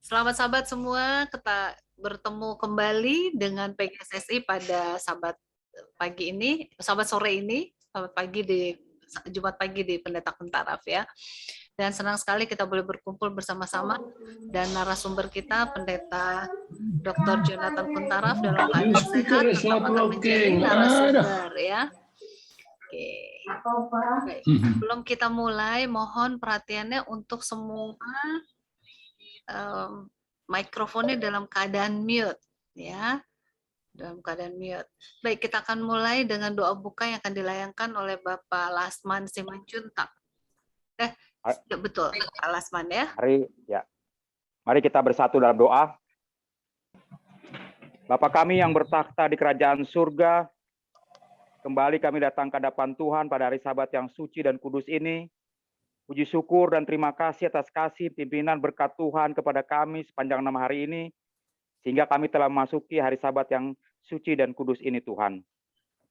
Selamat sahabat semua, kita bertemu kembali dengan PGSSI pada sahabat pagi ini, sahabat sore ini, sahabat pagi di Jumat pagi di Pendeta Kuntaraf ya. Dan senang sekali kita boleh berkumpul bersama-sama dan narasumber kita Pendeta Dr. Jonathan Kuntaraf dalam keadaan sehat tetap akan menjadi narasumber ya. Oke. Baik. Sebelum kita mulai, mohon perhatiannya untuk semua mikrofonnya dalam keadaan mute ya, dalam keadaan mute. Baik, kita akan mulai dengan doa buka yang akan dilayangkan oleh Bapak Lasman Simanjuntak. Ya, betul, Pak Lasman ya. Mari kita bersatu dalam doa. Bapa kami yang bertakhta di kerajaan surga, kembali kami datang ke hadapan Tuhan pada hari Sabat yang suci dan kudus ini. Puji syukur dan terima kasih atas kasih pimpinan berkat Tuhan kepada kami sepanjang 6 hari ini, sehingga kami telah memasuki hari Sabat yang suci dan kudus ini Tuhan.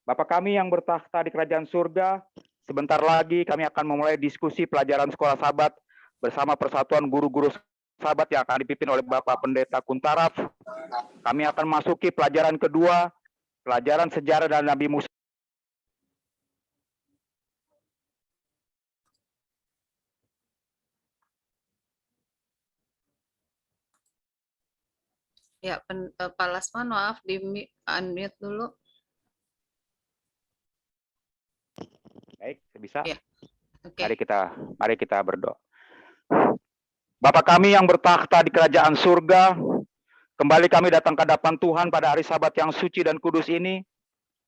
Bapa kami yang bertakhta di kerajaan surga, sebentar lagi kami akan memulai diskusi pelajaran sekolah Sabat bersama Persatuan Guru-Guru Sabat yang akan dipimpin oleh Bapak Pendeta Kuntaraf. Kami akan masuki pelajaran kedua, pelajaran sejarah dan Nabi Musa. Ya, Pak Lasman, maaf di unmute dulu. Baik, bisa. Ya. Okay. Mari kita berdoa. Bapa kami yang bertakhta di kerajaan surga, kembali kami datang ke hadapan Tuhan pada hari Sabat yang suci dan kudus ini.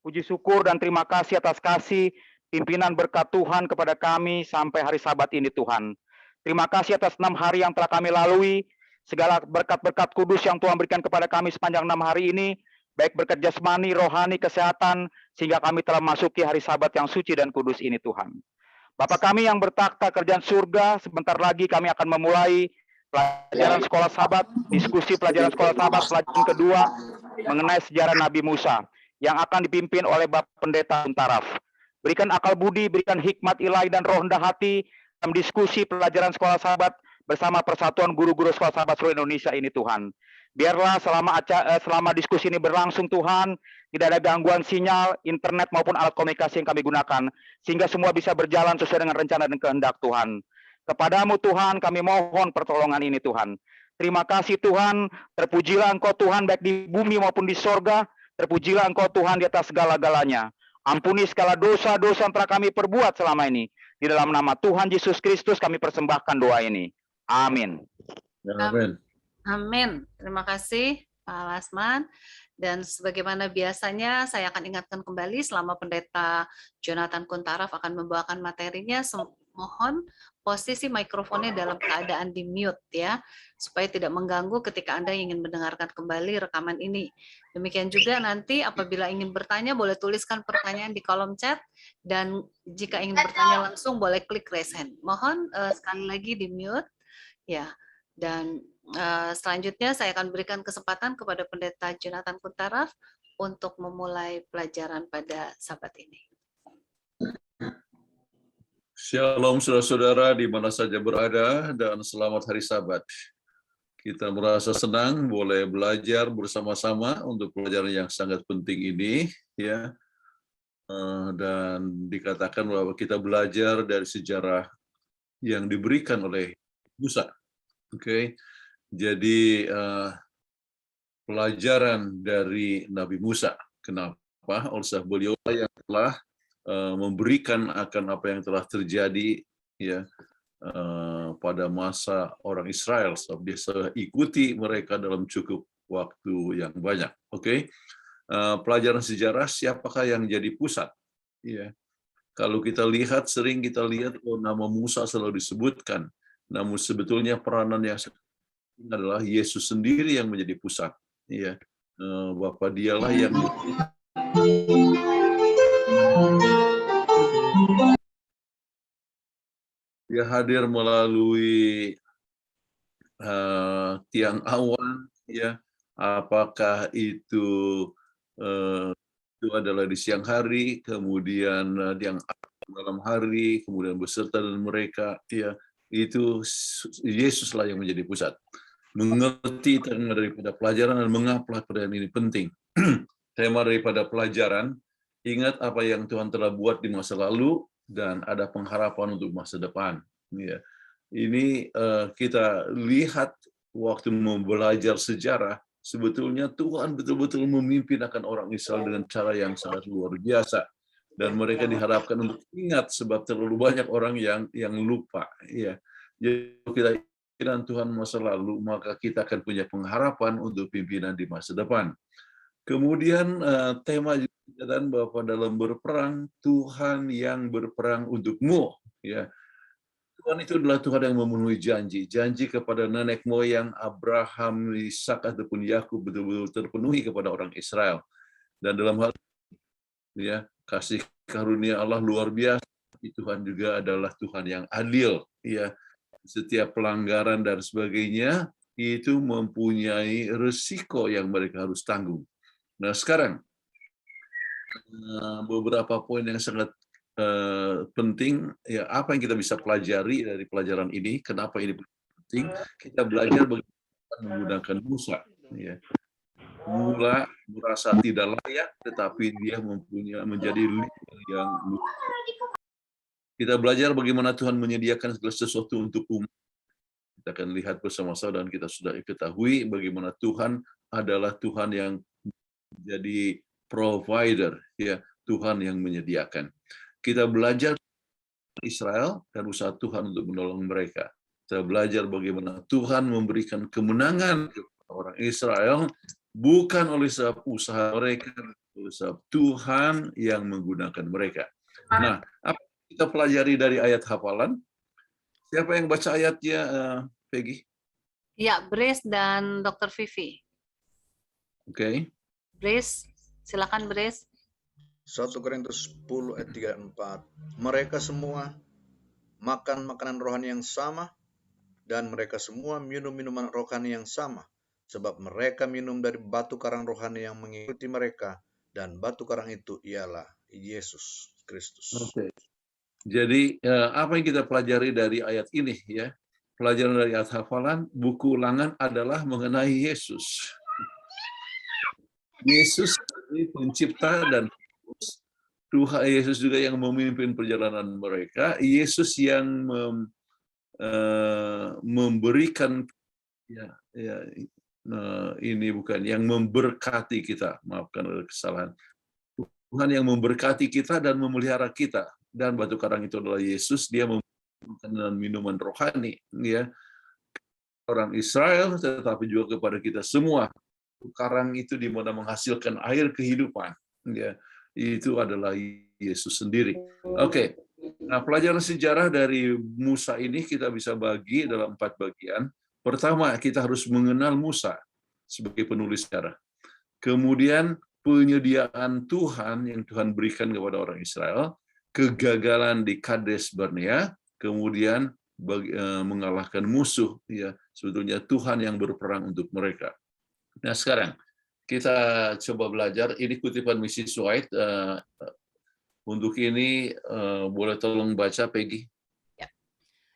Puji syukur dan terima kasih atas kasih pimpinan berkat Tuhan kepada kami sampai hari Sabat ini Tuhan. Terima kasih atas 6 hari yang telah kami lalui, segala berkat-berkat kudus yang Tuhan berikan kepada kami sepanjang 6 hari ini, baik berkat jasmani, rohani, kesehatan, sehingga kami telah memasuki hari Sabat yang suci dan kudus ini Tuhan. Bapa kami yang bertakhta kerajaan surga, sebentar lagi kami akan memulai pelajaran sekolah Sabat, diskusi pelajaran sekolah Sabat pelajaran kedua mengenai sejarah Nabi Musa yang akan dipimpin oleh Bapak Pendeta Kuntaraf. Berikan akal budi, berikan hikmat ilahi dan roh rendah hati dalam diskusi pelajaran sekolah Sabat bersama Persatuan Guru-Guru Sekolah Sabat seluruh Indonesia ini Tuhan. Biarlah selama diskusi ini berlangsung Tuhan, tidak ada gangguan sinyal, internet maupun alat komunikasi yang kami gunakan, sehingga semua bisa berjalan sesuai dengan rencana dan kehendak Tuhan. Kepadamu Tuhan kami mohon pertolongan ini Tuhan. Terima kasih Tuhan, terpujilah Engkau Tuhan baik di bumi maupun di sorga, terpujilah Engkau Tuhan di atas segala-galanya. Ampuni segala dosa-dosa yang telah kami perbuat selama ini. Di dalam nama Tuhan Yesus Kristus kami persembahkan doa ini. Amin. Amin. Amin. Terima kasih Pak Lasman. Dan sebagaimana biasanya saya akan ingatkan kembali selama Pendeta Jonathan Kuntaraf akan membawakan materinya, mohon posisi mikrofonnya dalam keadaan di mute ya, supaya tidak mengganggu ketika Anda ingin mendengarkan kembali rekaman ini. Demikian juga nanti apabila ingin bertanya boleh tuliskan pertanyaan di kolom chat, dan jika ingin bertanya langsung boleh klik raise hand. Mohon sekali lagi di mute ya. Dan selanjutnya saya akan berikan kesempatan kepada Pendeta Jonathan Kuntaraf untuk memulai pelajaran pada Sabat ini. Shalom saudara-saudara di mana saja berada dan selamat hari Sabat. Kita merasa senang boleh belajar bersama-sama untuk pelajaran yang sangat penting ini ya. Dan dikatakan bahwa kita belajar dari sejarah yang diberikan oleh Musa. Oke. Jadi pelajaran dari Nabi Musa. Kenapa? Oleh beliau yang telah memberikan akan apa yang telah terjadi ya pada masa orang Israel. So, dia ikuti mereka dalam cukup waktu yang banyak. Oke. Pelajaran sejarah siapakah yang jadi pusat? Ya. Kalau kita lihat, sering kita lihat nama Musa selalu disebutkan. Namun sebetulnya peranan yang adalah Yesus sendiri yang menjadi pusat. Ya. Bapa dialah yang dia hadir melalui tiang awan, ya. Apakah itu adalah di siang hari, kemudian yang malam hari, kemudian beserta dengan mereka, ya. Itu Yesuslah yang menjadi pusat. mengerti tema daripada pelajaran dan mengapa pelajaran ini penting. Tema daripada pelajaran, ingat apa yang Tuhan telah buat di masa lalu dan ada pengharapan untuk masa depan. Ya. Ini kita lihat waktu belajar sejarah, sebetulnya Tuhan betul-betul memimpin akan orang Israel dengan cara yang sangat luar biasa. Dan mereka diharapkan untuk ingat sebab terlalu banyak orang yang lupa. Ya. Jadi kita pimpinan Tuhan masa lalu, maka kita akan punya pengharapan untuk pimpinan di masa depan. Kemudian tema juga bahwa dalam berperang, Tuhan yang berperang untukmu. Ya. Tuhan itu adalah Tuhan yang memenuhi janji kepada nenek moyang Abraham, Ishak ataupun Yakub betul-betul terpenuhi kepada orang Israel. Dan dalam hal ya kasih karunia Allah luar biasa. Tuhan juga adalah Tuhan yang adil. Ya, setiap pelanggaran dan sebagainya itu mempunyai risiko yang mereka harus tanggung. Nah sekarang beberapa poin yang sangat penting, ya apa yang kita bisa pelajari dari pelajaran ini, kenapa ini penting, kita belajar bagaimana menggunakan Musa. Ya. Mula merasa tidak layak, tetapi dia menjadi leader yang kita belajar bagaimana Tuhan menyediakan segala sesuatu untuk umat. Kita akan lihat bersama-sama dan kita sudah ketahui bagaimana Tuhan adalah Tuhan yang menjadi provider, ya Tuhan yang menyediakan. Kita belajar Israel dan usaha Tuhan untuk menolong mereka. Kita belajar bagaimana Tuhan memberikan kemenangan kepada orang Israel bukan oleh sebab usaha mereka, oleh sebab Tuhan yang menggunakan mereka. Nah, apa kita pelajari dari ayat hafalan? Siapa yang baca ayatnya, Peggy? Ya, Brace dan Dr. Vivi. Oke. Brace, silakan Brace. 1 Korintus 10 ayat 3-4. Mereka semua makan makanan rohani yang sama, dan mereka semua minum minuman rohani yang sama, sebab mereka minum dari batu karang rohani yang mengikuti mereka, dan batu karang itu ialah Yesus Kristus. Oke. Jadi apa yang kita pelajari dari ayat ini, ya? Pelajaran dari ayat hafalan, buku ulangan adalah mengenai Yesus. Yesus pencipta dan Tuhan Yesus juga yang memimpin perjalanan mereka. Yesus yang memberikan ini bukan yang memberkati kita. Maafkan kesalahan. Tuhan yang memberkati kita dan memelihara kita. Dan batu karang itu adalah Yesus. Dia memberikan minuman rohani, ya, orang Israel, tetapi juga kepada kita semua. Karang itu di mana menghasilkan air kehidupan, ya. Itu adalah Yesus sendiri. Oke. Nah, pelajaran sejarah dari Musa ini kita bisa bagi dalam 4 bagian. Pertama, kita harus mengenal Musa sebagai penulis sejarah. Kemudian penyediaan Tuhan yang Tuhan berikan kepada orang Israel, kegagalan di Kades Barnea, kemudian mengalahkan musuh, ya, sebetulnya Tuhan yang berperang untuk mereka. Nah, sekarang kita coba belajar. Ini kutipan Mrs. White. Untuk ini boleh tolong baca, Peggy. Ya.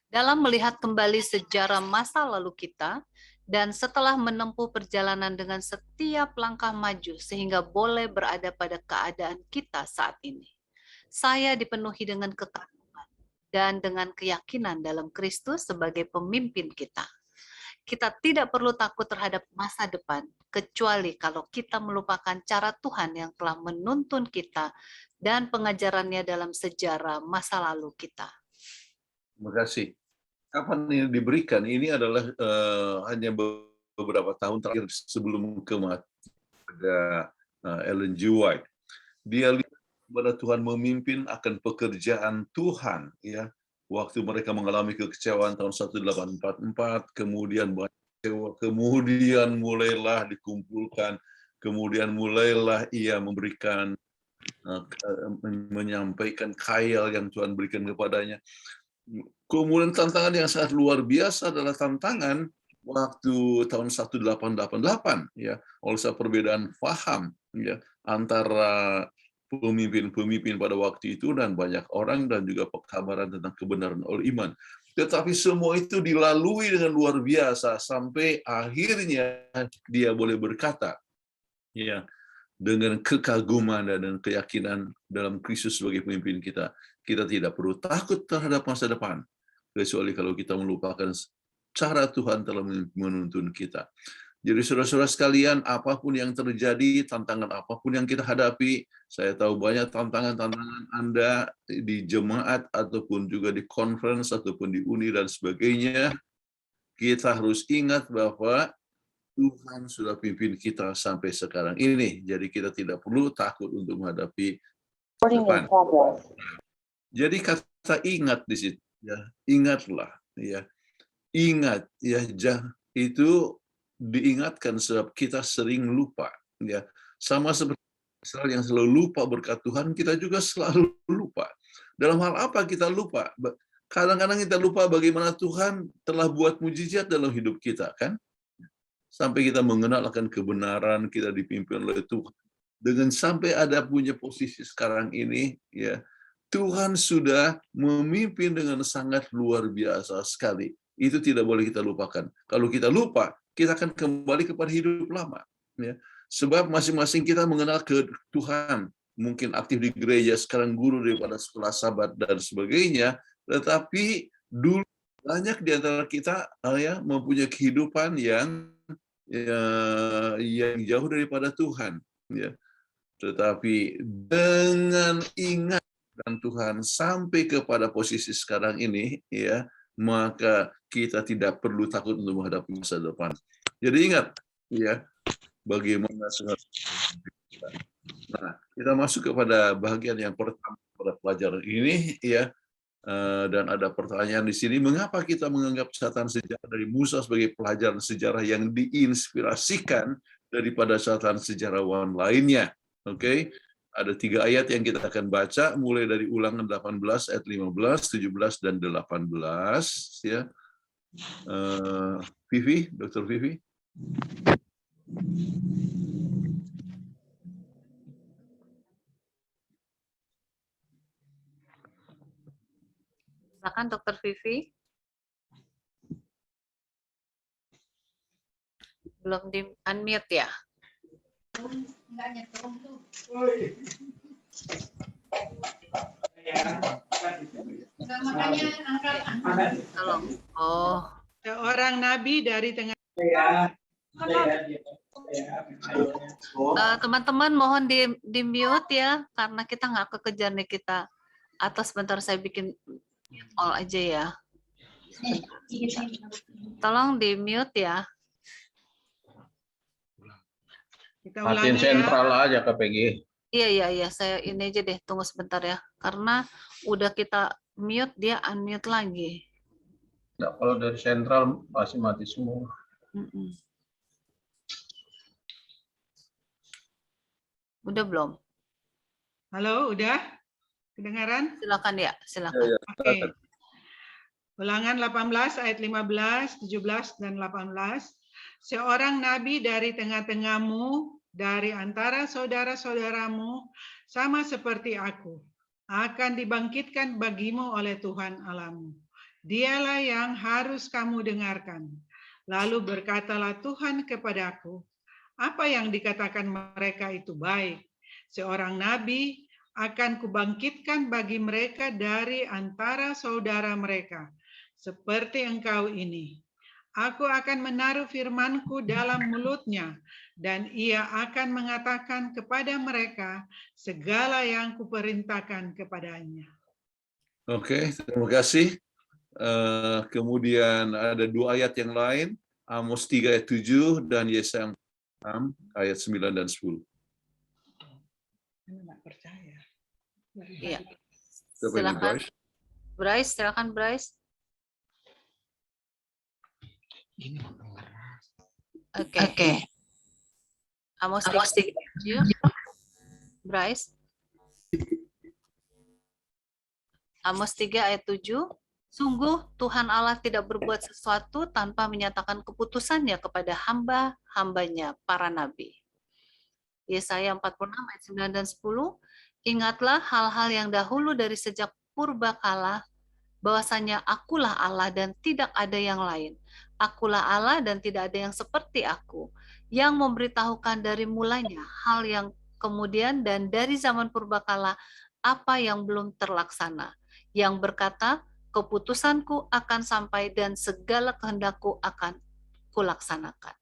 Dalam melihat kembali sejarah masa lalu kita, dan setelah menempuh perjalanan dengan setiap langkah maju sehingga boleh berada pada keadaan kita saat ini, saya dipenuhi dengan kekaguman dan dengan keyakinan dalam Kristus sebagai pemimpin kita. Kita tidak perlu takut terhadap masa depan, kecuali kalau kita melupakan cara Tuhan yang telah menuntun kita dan pengajarannya dalam sejarah masa lalu kita. Terima kasih. Kapan ini diberikan? Ini adalah hanya beberapa tahun terakhir sebelum kematian Ellen G. White. Dia lihat bahwa Tuhan memimpin akan pekerjaan Tuhan, ya. Waktu mereka mengalami kekecewaan tahun 1844, kemudian mulailah dikumpulkan, kemudian mulailah ia memberikan, menyampaikan khayal yang Tuhan berikan kepadanya. Kemudian tantangan yang sangat luar biasa adalah tantangan waktu tahun 1888, ya, oleh sebab perbedaan paham, ya, antara pemimpin-pemimpin pada waktu itu dan banyak orang dan juga pekabaran tentang kebenaran oleh iman. Tetapi semua itu dilalui dengan luar biasa sampai akhirnya dia boleh berkata, ya, dengan kekaguman dan keyakinan dalam Kristus sebagai pemimpin kita. Kita tidak perlu takut terhadap masa depan, kecuali kalau kita melupakan cara Tuhan telah menuntun kita. Jadi saudara-saudara sekalian, apapun yang terjadi, tantangan apapun yang kita hadapi, saya tahu banyak tantangan-tantangan Anda di jemaat, ataupun juga di conference, ataupun di uni, dan sebagainya. Kita harus ingat bahwa Tuhan sudah pimpin kita sampai sekarang ini. Jadi kita tidak perlu takut untuk menghadapi depan. Jadi kata ingat di situ, ya, ingatlah, ya, ingat, ya, itu diingatkan sebab kita sering lupa, ya, sama seperti Israel yang selalu lupa berkat Tuhan, kita juga selalu lupa. Dalam hal apa kita lupa? Kadang-kadang kita lupa bagaimana Tuhan telah buat mujizat dalam hidup kita, kan? Sampai kita mengenal akan kebenaran, kita dipimpin oleh Tuhan. Dengan sampai ada punya posisi sekarang ini, ya, Tuhan sudah memimpin dengan sangat luar biasa sekali. Itu tidak boleh kita lupakan. Kalau kita lupa, kita akan kembali kepada hidup lama. Ya. Sebab masing-masing kita mengenal ke Tuhan. Mungkin aktif di gereja, sekarang guru daripada sekolah Sabat dan sebagainya. Tetapi dulu banyak di antara kita, ya, mempunyai kehidupan yang jauh daripada Tuhan. Ya. Tetapi dengan ingat dan Tuhan sampai kepada posisi sekarang ini, ya, maka kita tidak perlu takut untuk menghadapi masa depan. Jadi ingat, ya, bagaimana kita. Nah, kita masuk kepada bagian yang pertama pada pelajaran ini, ya, dan ada pertanyaan di sini, mengapa kita menganggap catatan sejarah dari Musa sebagai pelajaran sejarah yang diinspirasikan daripada catatan sejarawan lainnya? Oke. Ada 3 ayat yang kita akan baca, mulai dari Ulangan 18 ayat 15, 17, dan 18. Ya. Vivi, Dr. Vivi. Silakan Dr. Vivi. Belum di unmute ya? Tolong. Oh. Seorang nabi dari tengah. Teman-teman mohon di mute ya, karena kita nggak kekejar nih kita. Atau sebentar saya bikin all aja ya. Tolong di mute ya. Kita Matiin ulangi sentral ya. aja KPG. Iya, saya ini aja deh, tunggu sebentar ya. Karena udah kita mute, dia unmute lagi. Nggak, kalau dari sentral masih mati semua. Udah belum? Halo, udah? Kedengaran? Silakan ya, silakan. Oke. Ulangan 18 ayat 15, 17, dan 18. Seorang nabi dari tengah-tengahmu, dari antara saudara-saudaramu, sama seperti aku, akan dibangkitkan bagimu oleh Tuhan Allahmu. Dialah yang harus kamu dengarkan. Lalu berkatalah Tuhan kepadaku, apa yang dikatakan mereka itu baik. Seorang nabi akan kubangkitkan bagi mereka dari antara saudara mereka, seperti engkau ini. Aku akan menaruh firman-Ku dalam mulutnya, dan ia akan mengatakan kepada mereka segala yang kuperintahkan kepadanya. Oke, terima kasih. Kemudian ada 2 ayat yang lain, Amos 3 ayat 7 dan Yesaya 6 ayat 9 dan 10. Nggak percaya. Iya. Siapa ini, Silakan. Bryce? Bryce, silakan Bryce. Oke. Amos 3 Bryce. Amos 3 ayat 7. Sungguh Tuhan Allah tidak berbuat sesuatu tanpa menyatakan keputusannya kepada hamba-hambanya, para nabi. Yesaya 46 ayat 9 dan 10. Ingatlah hal-hal yang dahulu dari sejak purbakala, bahwasanya akulah Allah dan tidak ada yang lain. Akulah Allah dan tidak ada yang seperti aku, yang memberitahukan dari mulanya hal yang kemudian dan dari zaman purbakala apa yang belum terlaksana, yang berkata, keputusanku akan sampai dan segala kehendakku akan kulaksanakan.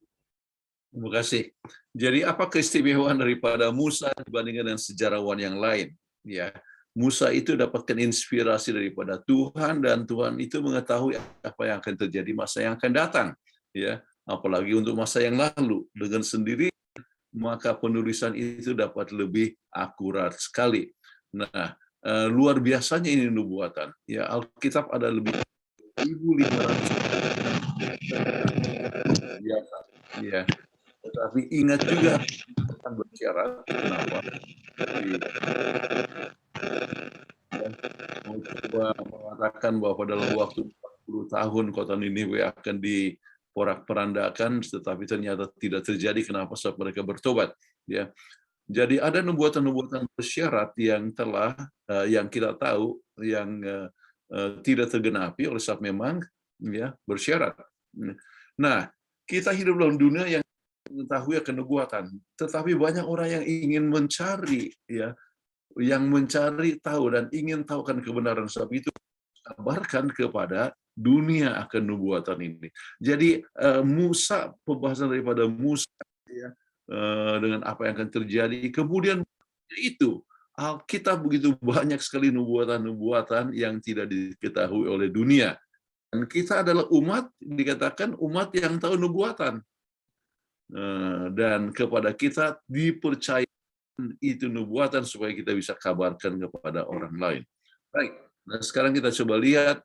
Terima kasih. Jadi apa keistimewaan daripada Musa dibandingkan dengan sejarawan yang lain? Ya, Musa itu dapatkan inspirasi daripada Tuhan dan Tuhan itu mengetahui apa yang akan terjadi masa yang akan datang. Ya, apalagi untuk masa yang lalu dengan sendiri maka penulisan itu dapat lebih akurat sekali. Nah, luar biasanya ini nubuatan. Ya, Alkitab ada lebih 1.500 biasa. Ya, tetapi ingat juga akan bersyarat. Kenapa? Mau coba mengatakan bahwa dalam waktu 40 tahun kota Niniwe akan diporak-perandakan, tetapi ternyata tidak terjadi. Kenapa? Sebab mereka bertobat. Ya, jadi ada nubuatan-nubuatan bersyarat yang telah yang kita tahu yang tidak tergenapi oleh sebab memang ya bersyarat. Nah, kita hidup dalam dunia yang mengetahui akan nubuatan, tetapi banyak orang yang ingin mencari ya, yang mencari tahu dan ingin tahu kan kebenaran, sebab itu kabarkan kepada dunia akan nubuatan ini. Jadi Musa, pembahasan daripada Musa ya, dengan apa yang akan terjadi, kemudian itu Alkitab begitu banyak sekali nubuatan-nubuatan yang tidak diketahui oleh dunia. Dan kita adalah umat, dikatakan umat yang tahu nubuatan. Dan kepada kita dipercaya itu nubuatan supaya kita bisa kabarkan kepada orang lain. Baik, nah sekarang kita coba lihat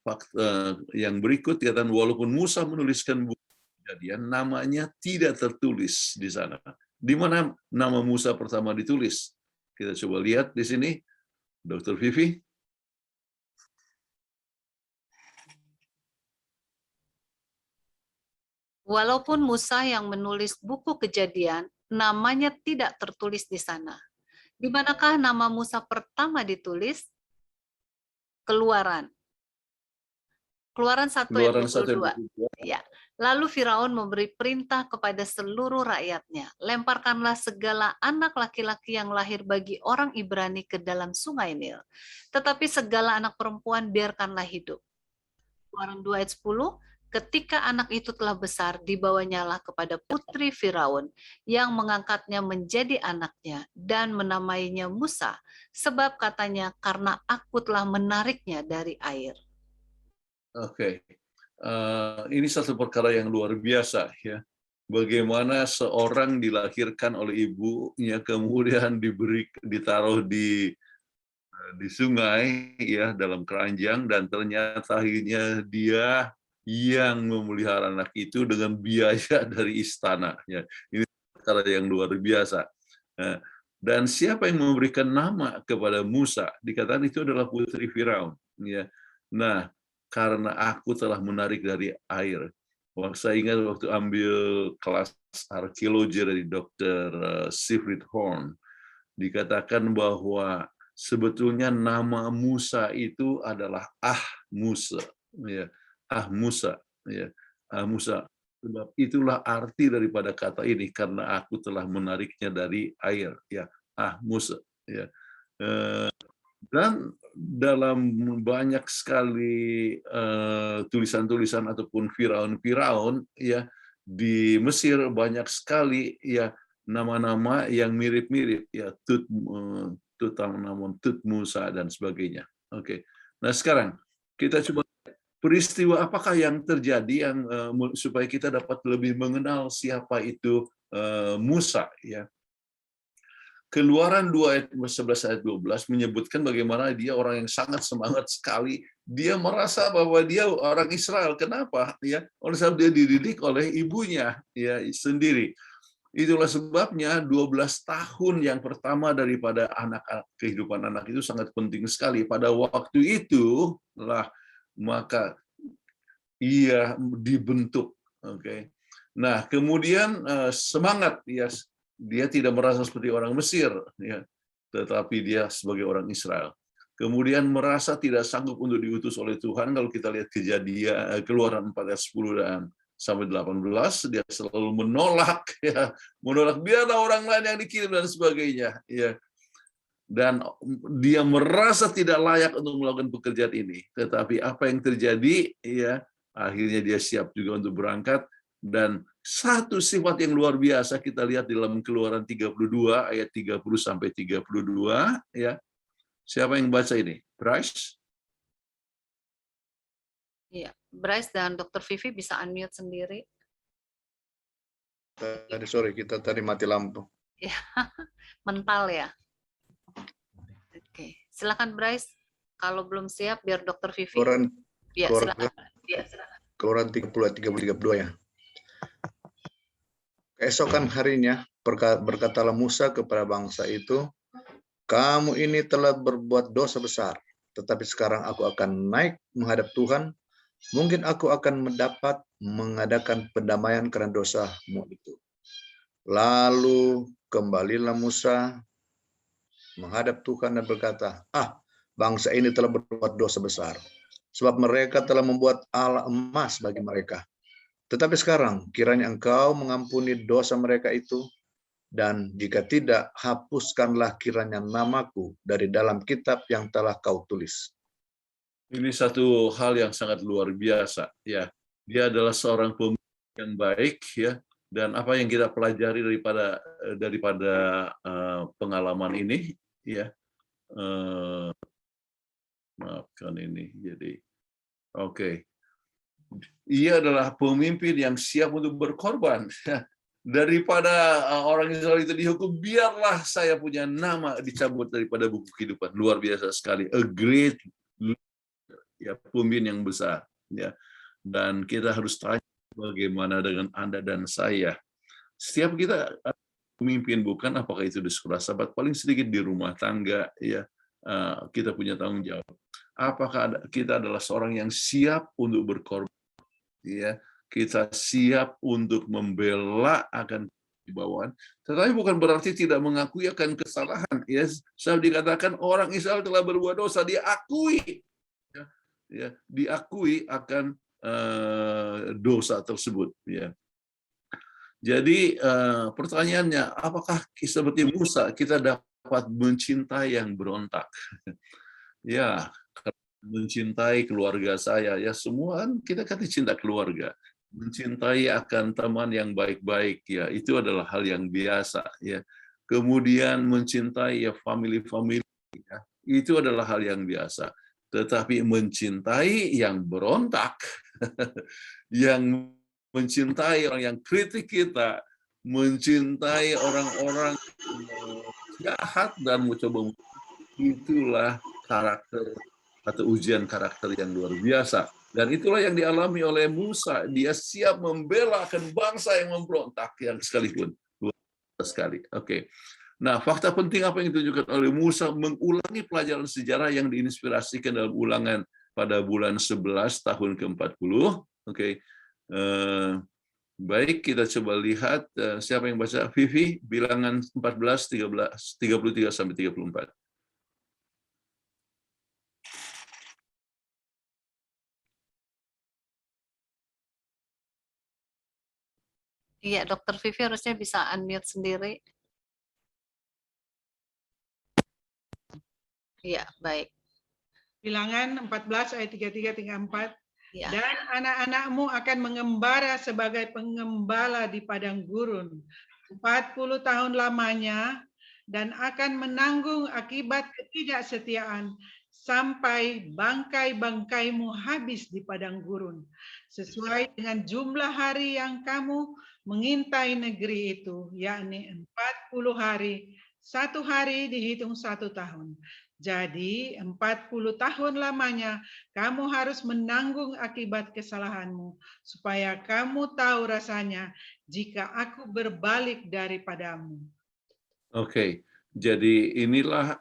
fakta yang berikut. Dikatakan walaupun Musa menuliskan buku Kejadian, namanya tidak tertulis di sana. Di mana nama Musa pertama ditulis? Kita coba lihat di sini, Dr. Vivi. Walaupun Musa yang menulis buku Kejadian, namanya tidak tertulis di sana. Di manakah nama Musa pertama ditulis? Keluaran. Keluaran 1 ayat 22. Ya. Lalu Firaun memberi perintah kepada seluruh rakyatnya, lemparkanlah segala anak laki-laki yang lahir bagi orang Ibrani ke dalam sungai Nil, tetapi segala anak perempuan biarkanlah hidup. Keluaran 2 ayat 10, ketika anak itu telah besar, dibawanyalah kepada putri Firaun yang mengangkatnya menjadi anaknya dan menamainya Musa, sebab katanya karena aku telah menariknya dari air. Oke. Ini satu perkara yang luar biasa ya. Bagaimana seorang dilahirkan oleh ibunya kemudian ditaruh di sungai ya, dalam keranjang, dan ternyata akhirnya dia yang memelihara anak itu dengan biaya dari istana ya. Ini perkara yang luar biasa. Dan siapa yang memberikan nama kepada Musa? Dikatakan itu adalah putri Firaun ya. Nah, karena aku telah menarik dari air. Saya ingat waktu ambil kelas arkeologi dari Dr. Siegfried Horn, dikatakan bahwa sebetulnya nama Musa itu adalah Musa ya. Musa ya. Musa, sebab itulah arti daripada kata ini, karena aku telah menariknya dari air ya. Musa ya. Dan dalam banyak sekali tulisan-tulisan ataupun Firaun ya di Mesir, banyak sekali ya nama-nama yang mirip-mirip ya, Tutankhamun, Musa dan sebagainya. Oke. Nah, sekarang kita coba peristiwa apakah yang terjadi yang supaya kita dapat lebih mengenal siapa itu Musa ya. Keluaran 2 ayat 11 ayat 12 menyebutkan bagaimana dia orang yang sangat semangat sekali. Dia merasa bahwa dia orang Israel. Kenapa? Ya, oleh sebab dia dididik oleh ibunya ya sendiri. Itulah sebabnya 12 tahun yang pertama daripada kehidupan anak itu sangat penting sekali. Pada waktu itu lah maka ia dibentuk. Oke. Nah, kemudian semangat ya. Dia tidak merasa seperti orang Mesir, ya, tetapi dia sebagai orang Israel. kemudian merasa tidak sanggup untuk diutus oleh Tuhan. Kalau kita lihat Kejadian Keluaran 4 ayat 10 dan sampai 18, dia selalu menolak, ya, menolak biarlah orang lain yang dikirim dan sebagainya, ya. Dan dia merasa tidak layak untuk melakukan pekerjaan ini. Tetapi apa yang terjadi, ya, akhirnya dia siap juga untuk berangkat. Dan satu sifat yang luar biasa kita lihat di dalam Keluaran 32 ayat 30 sampai 32, ya. Siapa yang baca ini? Bryce? Iya, Bryce dan Dr. Vivi bisa unmute sendiri. Sorry, kita tadi mati lampu. Ya, mental ya. Oke, silakan Bryce. Kalau belum siap, biar Dr. Vivi. Keluaran Ya, silakan. Ya, silakan. Keluaran 32 ya. Keesokan harinya berkatalah Musa kepada bangsa itu, kamu ini telah berbuat dosa besar, tetapi sekarang aku akan naik menghadap Tuhan. Mungkin aku akan mengadakan pendamaian karena dosamu itu. Lalu kembalilah Musa menghadap Tuhan dan berkata, bangsa ini telah berbuat dosa besar, sebab mereka telah membuat Allah emas bagi mereka. Tetapi sekarang kiranya engkau mengampuni dosa mereka itu, dan jika tidak, hapuskanlah kiranya namaku dari dalam kitab yang telah kau tulis. Ini satu hal yang sangat luar biasa, ya. Dia adalah seorang pemimpin yang baik, ya. Dan apa yang kita pelajari daripada pengalaman ini, ya. Maafkan ini, jadi oke. Ia adalah pemimpin yang siap untuk berkorban. Daripada orang Israel itu dihukum, biarlah saya punya nama dicabut daripada buku kehidupan. Luar biasa sekali. A great leader, ya, pemimpin yang besar. Ya. Dan kita harus tanya bagaimana dengan Anda dan saya. Setiap kita pemimpin, bukan apakah itu di sekolah sahabat, paling sedikit di rumah tangga, ya, kita punya tanggung jawab. Apakah kita adalah seorang yang siap untuk berkorban? Ya, kita siap untuk membela akan kewibawaan, tetapi bukan berarti tidak mengakui akan kesalahan. Ya, sebab dikatakan orang Israel telah berbuat dosa, diakui, ya, diakui akan dosa tersebut. Ya. Jadi pertanyaannya, apakah seperti Musa kita dapat mencintai yang berontak? Ya. Mencintai keluarga saya, ya, semua kita cinta keluarga, mencintai akan teman yang baik-baik, ya, itu adalah hal yang biasa, ya. Kemudian mencintai, ya, family, ya, itu adalah hal yang biasa. Tetapi mencintai yang berontak, yang mencintai orang yang kritik kita, mencintai orang-orang jahat dan mencoba, itulah karakter atau ujian karakter yang luar biasa. Dan itulah yang dialami oleh Musa. Dia siap membela akan bangsa yang memberontak, yang sekalipun. Luar biasa sekali. Oke. Nah, fakta penting apa yang ditunjukkan oleh Musa, mengulangi pelajaran sejarah yang diinspirasikan dalam Ulangan pada bulan 11 tahun ke-40. Oke. Baik, kita coba lihat siapa yang baca. Vivi, bilangan 14, 33 sampai 34. Iya, Dr. Vivi harusnya bisa unmute sendiri. Iya, baik. Bilangan 14 ayat 33-34. Ya. Dan anak-anakmu akan mengembara sebagai pengembala di padang gurun 40 tahun lamanya, dan akan menanggung akibat ketidaksetiaan sampai bangkai-bangkaimu habis di padang gurun, sesuai dengan jumlah hari yang kamu mengintai negeri itu, yakni 40 hari, 1 hari dihitung 1 tahun. Jadi 40 tahun lamanya kamu harus menanggung akibat kesalahanmu, supaya kamu tahu rasanya jika aku berbalik daripadamu. Oke, jadi inilah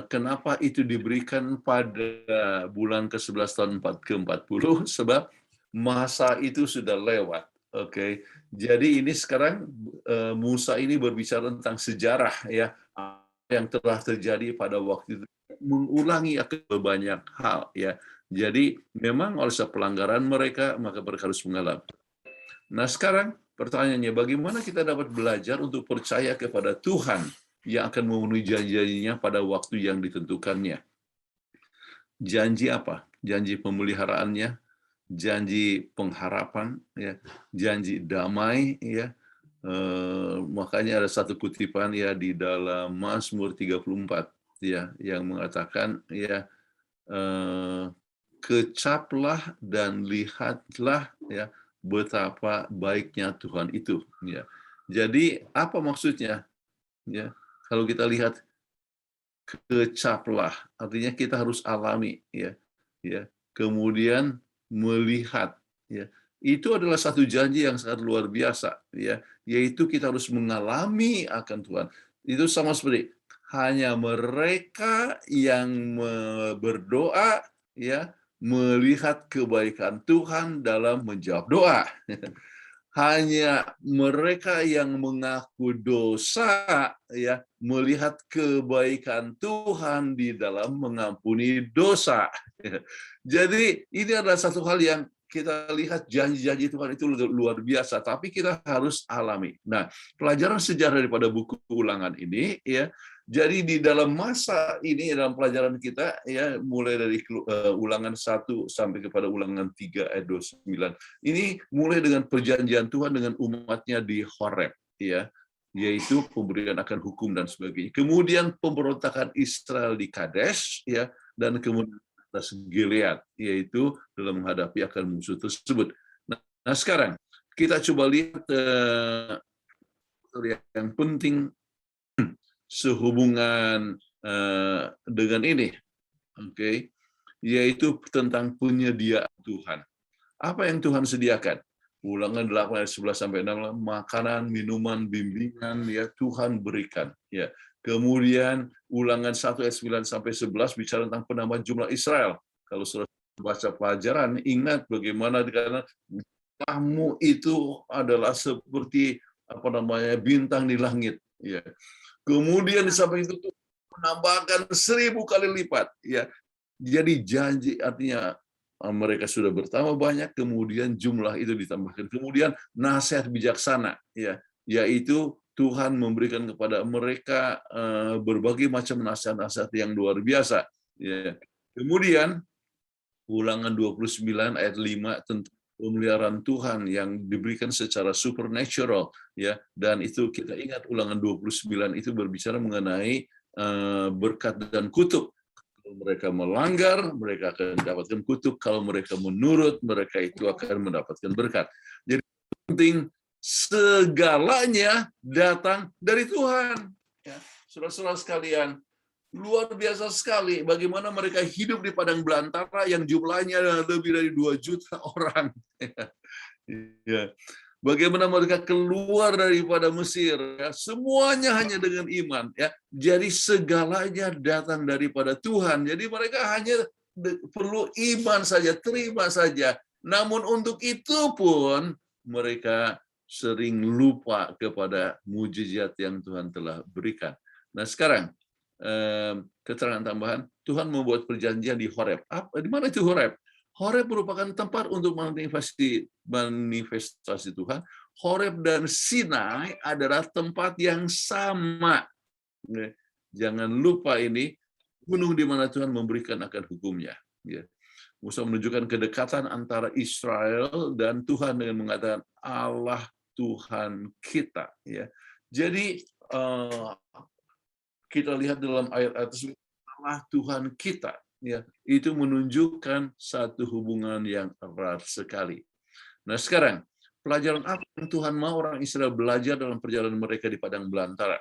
kenapa itu diberikan pada bulan ke-11 tahun ke-40, sebab masa itu sudah lewat. Oke, jadi ini sekarang Musa ini berbicara tentang sejarah, ya, yang telah terjadi pada waktu itu. mengulangi akan banyak hal ya. Jadi memang oleh sebab pelanggaran mereka maka mereka harus mengalami. Nah sekarang pertanyaannya, bagaimana kita dapat belajar untuk percaya kepada Tuhan yang akan memenuhi janji-janjinya pada waktu yang ditentukannya? Janji apa? Janji pemeliharaannya, janji pengharapan, ya, janji damai, ya. Makanya ada satu kutipan ya di dalam Mazmur 34 ya yang mengatakan ya, kecaplah dan lihatlah ya betapa baiknya Tuhan itu ya. Jadi apa maksudnya ya? Kalau kita lihat kecaplah artinya kita harus alami ya. Ya. Kemudian melihat ya. Itu adalah satu janji yang sangat luar biasa ya, yaitu kita harus mengalami akan Tuhan. Itu sama seperti hanya mereka yang berdoa ya melihat kebaikan Tuhan dalam menjawab doa. Hanya mereka yang mengaku dosa ya melihat kebaikan Tuhan di dalam mengampuni dosa. Jadi ini adalah satu hal yang kita lihat janji-janji Tuhan itu luar biasa, tapi kita harus alami. Nah, pelajaran sejarah daripada buku Ulangan ini ya. Jadi di dalam masa ini dalam pelajaran kita ya mulai dari Ulangan 1 sampai kepada Ulangan 3 ayat 29. Ini mulai dengan perjanjian Tuhan dengan umatnya di Horeb ya, yaitu pemberian akan hukum dan sebagainya. Kemudian pemberontakan Israel di Kadesh ya, dan kemudian atas Gilead, yaitu dalam menghadapi akan musuh tersebut. Nah sekarang kita coba lihat yang penting sehubungan dengan ini, oke, yaitu tentang penyediaan Tuhan. Apa yang Tuhan sediakan? Ulangan 8 ayat 11 sampai 16, makanan, minuman, bimbingan ya Tuhan berikan. Ya. Kemudian Ulangan 1 ayat 9 sampai 11 bicara tentang penambahan jumlah Israel. Kalau sudah baca pelajaran, ingat bagaimana karena kamu itu adalah seperti bintang di langit. Ya. Kemudian di samping itu menambahkan 1000 kali lipat. Ya. Jadi janji artinya mereka sudah bertambah banyak, kemudian jumlah itu ditambahkan. Kemudian nasihat bijaksana, ya, yaitu Tuhan memberikan kepada mereka berbagai macam nasihat-nasihat yang luar biasa. Ya. Kemudian Ulangan 29 ayat 5 tentang pemeliharaan Tuhan yang diberikan secara supernatural, ya, dan itu kita ingat Ulangan 29 itu berbicara mengenai berkat dan kutuk. Kalau mereka melanggar, mereka akan mendapatkan kutuk. Kalau mereka menurut, mereka itu akan mendapatkan berkat. Jadi penting segalanya datang dari Tuhan. Ya, saudara-saudara sekalian, luar biasa sekali bagaimana mereka hidup di padang belantara yang jumlahnya lebih dari 2 juta orang. Ya. Bagaimana mereka keluar daripada Mesir, ya, semuanya hanya dengan iman, ya. Jadi segalanya datang daripada Tuhan. Jadi mereka hanya perlu iman saja, terima saja. Namun untuk itu pun mereka sering lupa kepada mujizat yang Tuhan telah berikan. Nah sekarang keterangan tambahan, Tuhan membuat perjanjian di Horeb. Di mana itu Horeb? Horeb merupakan tempat untuk manifestasi Tuhan. Horeb dan Sinai adalah tempat yang sama. Jangan lupa ini gunung di mana Tuhan memberikan akan hukumnya. Musa menunjukkan kedekatan antara Israel dan Tuhan dengan mengatakan Allah Tuhan kita. Jadi kita lihat dalam ayat tersebut Allah Tuhan kita. Ya, itu menunjukkan satu hubungan yang erat sekali. Nah sekarang, pelajaran apa yang Tuhan mau orang Israel belajar dalam perjalanan mereka di padang belantara?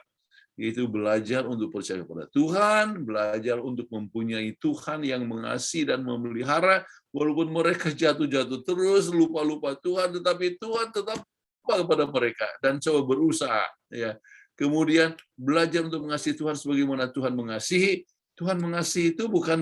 Yaitu belajar untuk percaya kepada Tuhan, belajar untuk mempunyai Tuhan yang mengasihi dan memelihara, walaupun mereka jatuh-jatuh terus, lupa-lupa Tuhan, tetapi Tuhan tetap kepada mereka dan coba berusaha. Ya. Kemudian belajar untuk mengasihi Tuhan sebagaimana Tuhan mengasihi. Tuhan mengasihi itu bukan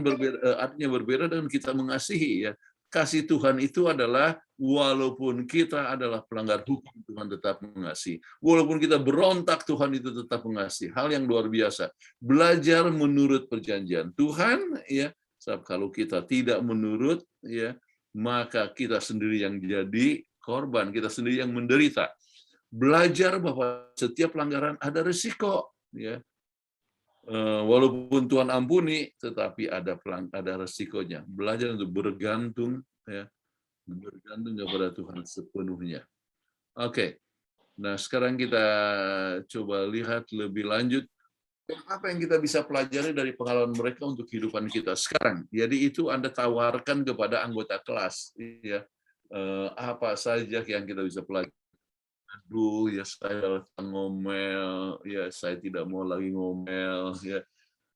artinya berbeda dengan kita mengasihi, ya. kasih Tuhan itu adalah walaupun kita adalah pelanggar hukum, Tuhan tetap mengasihi. Walaupun kita berontak, Tuhan itu tetap mengasihi. Hal yang luar biasa. Belajar menurut perjanjian Tuhan, ya. Sebab kalau kita tidak menurut, ya, maka kita sendiri yang jadi korban, kita sendiri yang menderita. Belajar bahwa setiap pelanggaran ada risiko, ya. Walaupun Tuhan ampuni, tetapi ada resikonya. Belajar untuk bergantung, ya, bergantung kepada Tuhan sepenuhnya. Oke, nah sekarang kita coba lihat lebih lanjut apa yang kita bisa pelajari dari pengalaman mereka untuk kehidupan kita sekarang. Jadi itu Anda tawarkan kepada anggota kelas, ya, apa saja yang kita bisa pelajari. Aduh, ya saya ngomel, ya saya tidak mau lagi ngomel, ya.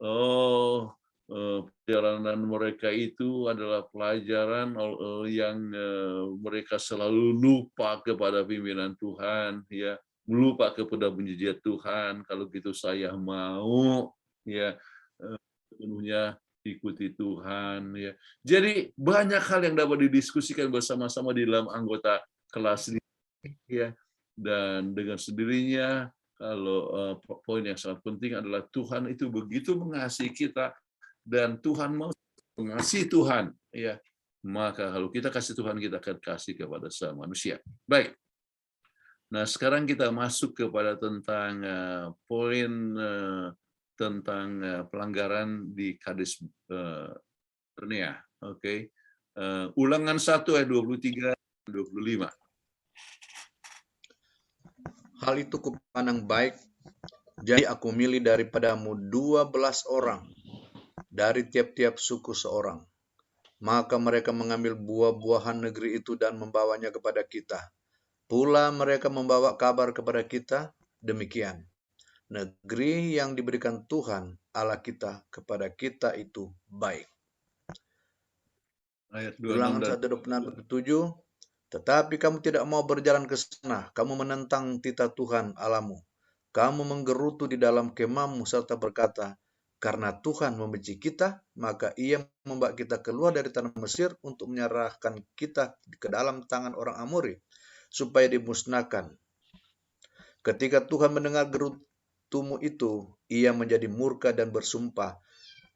Oh, perjalanan mereka itu adalah pelajaran yang mereka selalu lupa kepada pimpinan Tuhan, ya, lupa kepada mujizat Tuhan. Kalau gitu saya mau, ya, sepenuhnya ikuti Tuhan, ya. Jadi banyak hal yang dapat didiskusikan bersama-sama di dalam anggota kelas ini, ya. Dan dengan sendirinya, kalau poin yang sangat penting adalah Tuhan itu begitu mengasihi kita dan Tuhan mau mengasihi Tuhan, ya. Maka kalau kita kasih Tuhan, kita akan kasih kepada semua manusia. Baik. Nah, sekarang kita masuk kepada tentang poin tentang pelanggaran di Kades Barnea. Oke. Ulangan 1 ayat 23 dan 25. Hal itu kupandang baik, jadi aku milih daripadamu 12 orang, dari tiap-tiap suku seorang. Maka mereka mengambil buah-buahan negeri itu dan membawanya kepada kita. Pula mereka membawa kabar kepada kita, demikian. Negeri yang diberikan Tuhan Allah kita kepada kita itu baik. Ayat 26 Ulangan dan 1:26-27. Tetapi kamu tidak mau berjalan ke sana, kamu menentang titah Tuhan Allahmu. Kamu menggerutu di dalam kemahmu serta berkata, karena Tuhan membenci kita, maka Ia membawa kita keluar dari tanah Mesir untuk menyerahkan kita ke dalam tangan orang Amori, supaya dimusnahkan. Ketika Tuhan mendengar gerutumu itu, Ia menjadi murka dan bersumpah,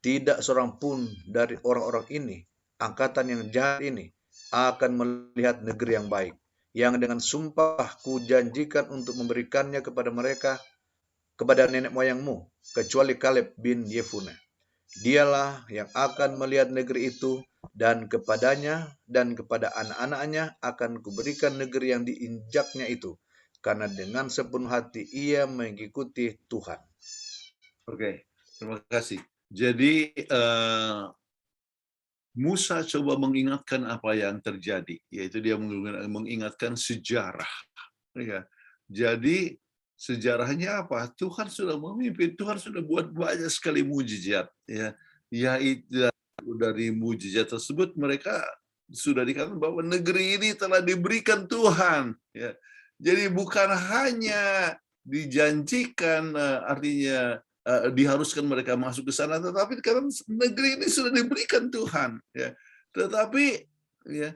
tidak seorang pun dari orang-orang ini, angkatan yang jahat ini, akan melihat negeri yang baik, yang dengan sumpah kujanjikan untuk memberikannya kepada mereka, kepada nenek moyangmu, kecuali Kaleb bin Yefune. Dialah yang akan melihat negeri itu, dan kepadanya dan kepada anak-anaknya akan kuberikan negeri yang diinjaknya itu, karena dengan sepenuh hati ia mengikuti Tuhan. Oke, terima kasih. Jadi Musa coba mengingatkan apa yang terjadi, yaitu dia mengingatkan sejarah. Ya. Jadi sejarahnya apa? Tuhan sudah memimpin, Tuhan sudah buat banyak sekali mujizat. Ya. Yaitu dari mujizat tersebut mereka sudah dikatakan bahwa negeri ini telah diberikan Tuhan. Ya. Jadi bukan hanya dijanjikan, artinya diharuskan mereka masuk ke sana, tetapi karena negeri ini sudah diberikan Tuhan, ya. Tetapi, ya,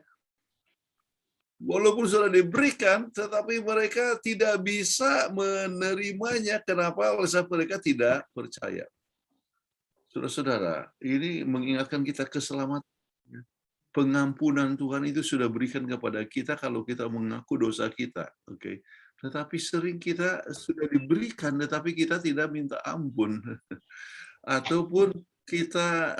walaupun sudah diberikan, tetapi mereka tidak bisa menerimanya. Kenapa? Oleh sebab mereka tidak percaya. Saudara-saudara, ini mengingatkan kita keselamatan. Pengampunan Tuhan itu sudah berikan kepada kita kalau kita mengaku dosa kita, oke. Tetapi sering kita sudah diberikan, tetapi kita tidak minta ampun. Ataupun kita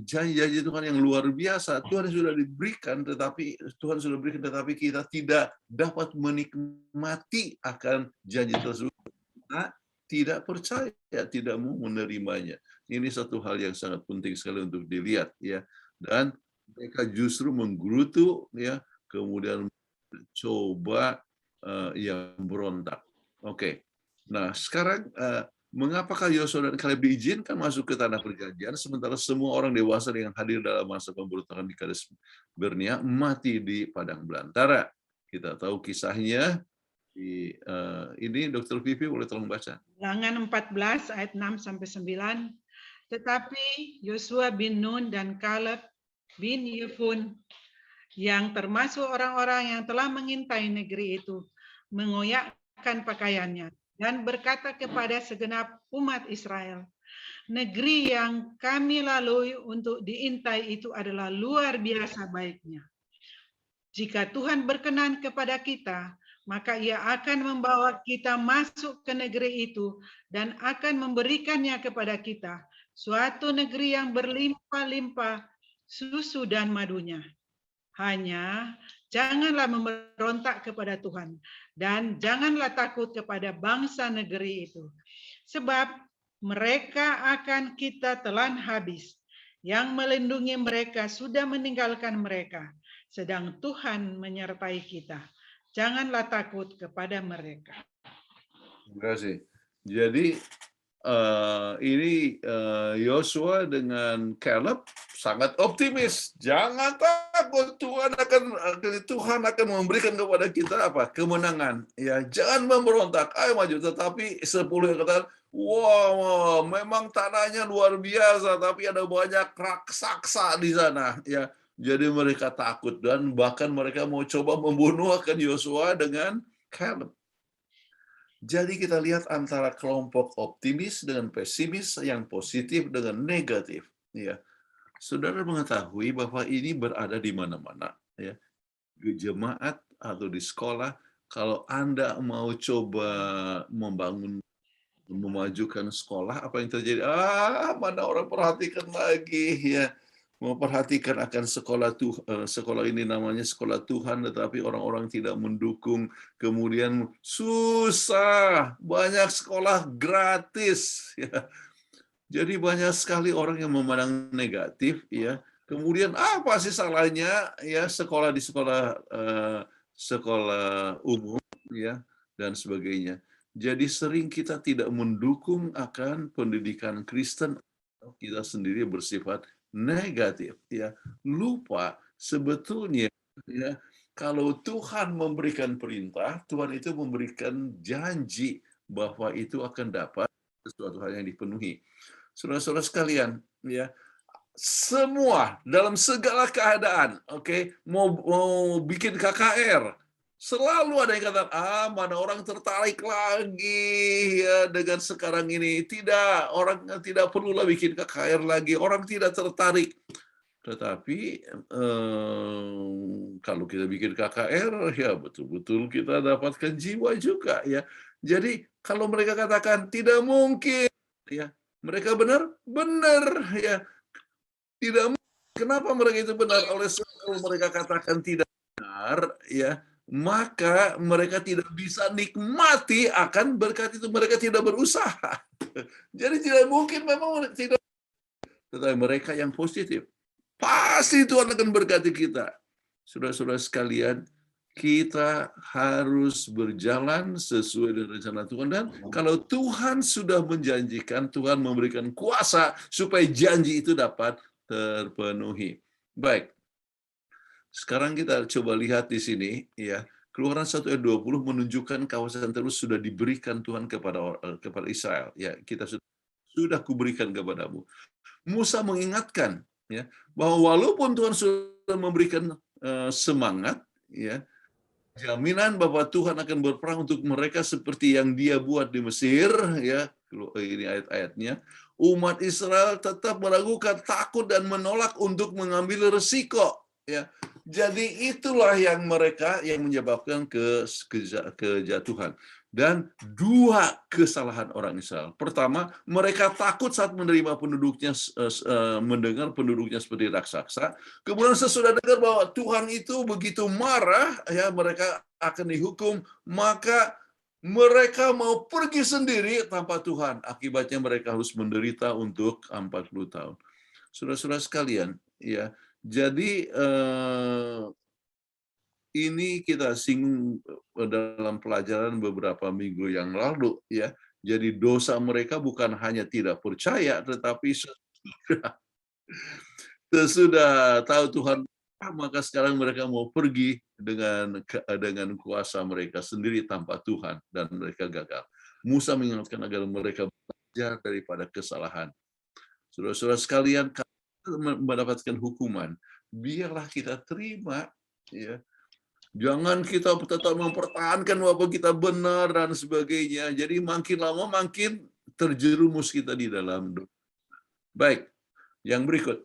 janji-janji Tuhan yang luar biasa, Tuhan sudah diberikan, tetapi Tuhan sudah berikan, tetapi kita tidak dapat menikmati akan janji tersebut. Kita tidak percaya, tidak mau menerimanya. Ini satu hal yang sangat penting sekali untuk dilihat, ya. Dan mereka justru menggerutu, ya, kemudian coba yang berontak. Oke. Nah, sekarang mengapakah Yosua dan Kaleb diizinkan masuk ke tanah perjanjian sementara semua orang dewasa yang hadir dalam masa pemberontakan di Kades Barnea mati di padang belantara? Kita tahu kisahnya. Ini Dr. Vivi boleh tolong baca. Ulangan 14 ayat 6-9. Tetapi Yosua bin Nun dan Kaleb bin Yefun, yang termasuk orang-orang yang telah mengintai negeri itu, mengoyakkan pakaiannya dan berkata kepada segenap umat Israel, negeri yang kami lalui untuk diintai itu adalah luar biasa baiknya. Jika Tuhan berkenan kepada kita, maka Ia akan membawa kita masuk ke negeri itu dan akan memberikannya kepada kita, suatu negeri yang berlimpah-limpah susu dan madunya. Hanya janganlah memberontak kepada Tuhan dan janganlah takut kepada bangsa negeri itu, sebab mereka akan kita telan habis. Yang melindungi mereka sudah meninggalkan mereka, sedang Tuhan menyertai kita. Janganlah takut kepada mereka. Terima kasih. Jadi ini Yosua dengan Caleb sangat optimis. Jangan takut, Tuhan akan memberikan kepada kita apa? Kemenangan. Ya, jangan memberontak. Ayo maju. Tetapi 10 yang kata, wow, memang tanahnya luar biasa, tapi ada banyak raksasa di sana. Ya, jadi mereka takut dan bahkan mereka mau coba membunuh akan Yosua dengan Caleb. Jadi kita lihat antara kelompok optimis dengan pesimis, yang positif dengan negatif. Ya, saudara mengetahui bahwa ini berada di mana-mana. Ya, di jemaat atau di sekolah. Kalau Anda mau coba memajukan sekolah, apa yang terjadi? Mana orang perhatikan lagi, ya. Memperhatikan akan sekolah ini namanya sekolah Tuhan, tetapi orang-orang tidak mendukung. Kemudian susah, banyak sekolah gratis, ya. Jadi banyak sekali orang yang memandang negatif, ya. Kemudian apa sih salahnya, ya, sekolah di sekolah umum, ya, dan sebagainya. Jadi sering kita tidak mendukung akan pendidikan Kristen, kita sendiri bersifat negatif, ya. Lupa sebetulnya, ya, kalau Tuhan memberikan perintah, Tuhan itu memberikan janji bahwa itu akan dapat sesuatu hal yang dipenuhi. Saudara-saudara sekalian, ya, semua dalam segala keadaan, oke, mau bikin KKR, selalu ada yang katakan, mana orang tertarik lagi, ya, dengan sekarang ini. Tidak, orang tidak perlulah bikin KKR lagi, orang tidak tertarik. Tetapi kalau kita bikin KKR, ya betul-betul kita dapatkan jiwa juga, ya. Jadi kalau mereka katakan tidak mungkin, ya, mereka benar, ya. Tidak mungkin. Kenapa mereka itu benar? Oleh sebab kalau mereka katakan tidak benar, ya, maka mereka tidak bisa nikmati akan berkat itu. Mereka tidak berusaha. Jadi tidak mungkin memang tidak. Tetapi mereka yang positif, pasti Tuhan akan berkati kita. Saudara-saudara sekalian, kita harus berjalan sesuai dengan rencana Tuhan. Dan kalau Tuhan sudah menjanjikan, Tuhan memberikan kuasa supaya janji itu dapat terpenuhi. Baik. Sekarang kita coba lihat di sini, ya. Keluaran 1 ayat 20 menunjukkan kawasan terus sudah diberikan Tuhan kepada Israel. Ya, kita sudah kuberikan kepadamu. Musa mengingatkan, ya, bahwa walaupun Tuhan sudah memberikan semangat, ya, jaminan bahwa Tuhan akan berperang untuk mereka seperti yang Dia buat di Mesir, ya, ini ayat-ayatnya. Umat Israel tetap meragukan, takut dan menolak untuk mengambil resiko, ya. Jadi itulah yang menyebabkan kejatuhan. Dan 2 kesalahan orang Israel. Pertama, mereka takut saat menerima penduduknya, mendengar penduduknya seperti raksasa. Kemudian sesudah dengar bahwa Tuhan itu begitu marah, ya, mereka akan dihukum, maka mereka mau pergi sendiri tanpa Tuhan. Akibatnya mereka harus menderita untuk 40 tahun. Saudara-saudara sekalian, ya. Jadi ini kita singgung dalam pelajaran beberapa minggu yang lalu, ya. Jadi dosa mereka bukan hanya tidak percaya, tetapi sesudah tahu Tuhan, maka sekarang mereka mau pergi dengan kuasa mereka sendiri tanpa Tuhan, dan mereka gagal. Musa mengingatkan agar mereka belajar daripada kesalahan. Saudara-saudara sekalian, mendapatkan hukuman, biarlah kita terima, ya. Jangan kita tetap mempertahankan bahwa kita benar dan sebagainya. Jadi makin lama makin terjerumus kita di dalam dosa. Baik, yang berikut.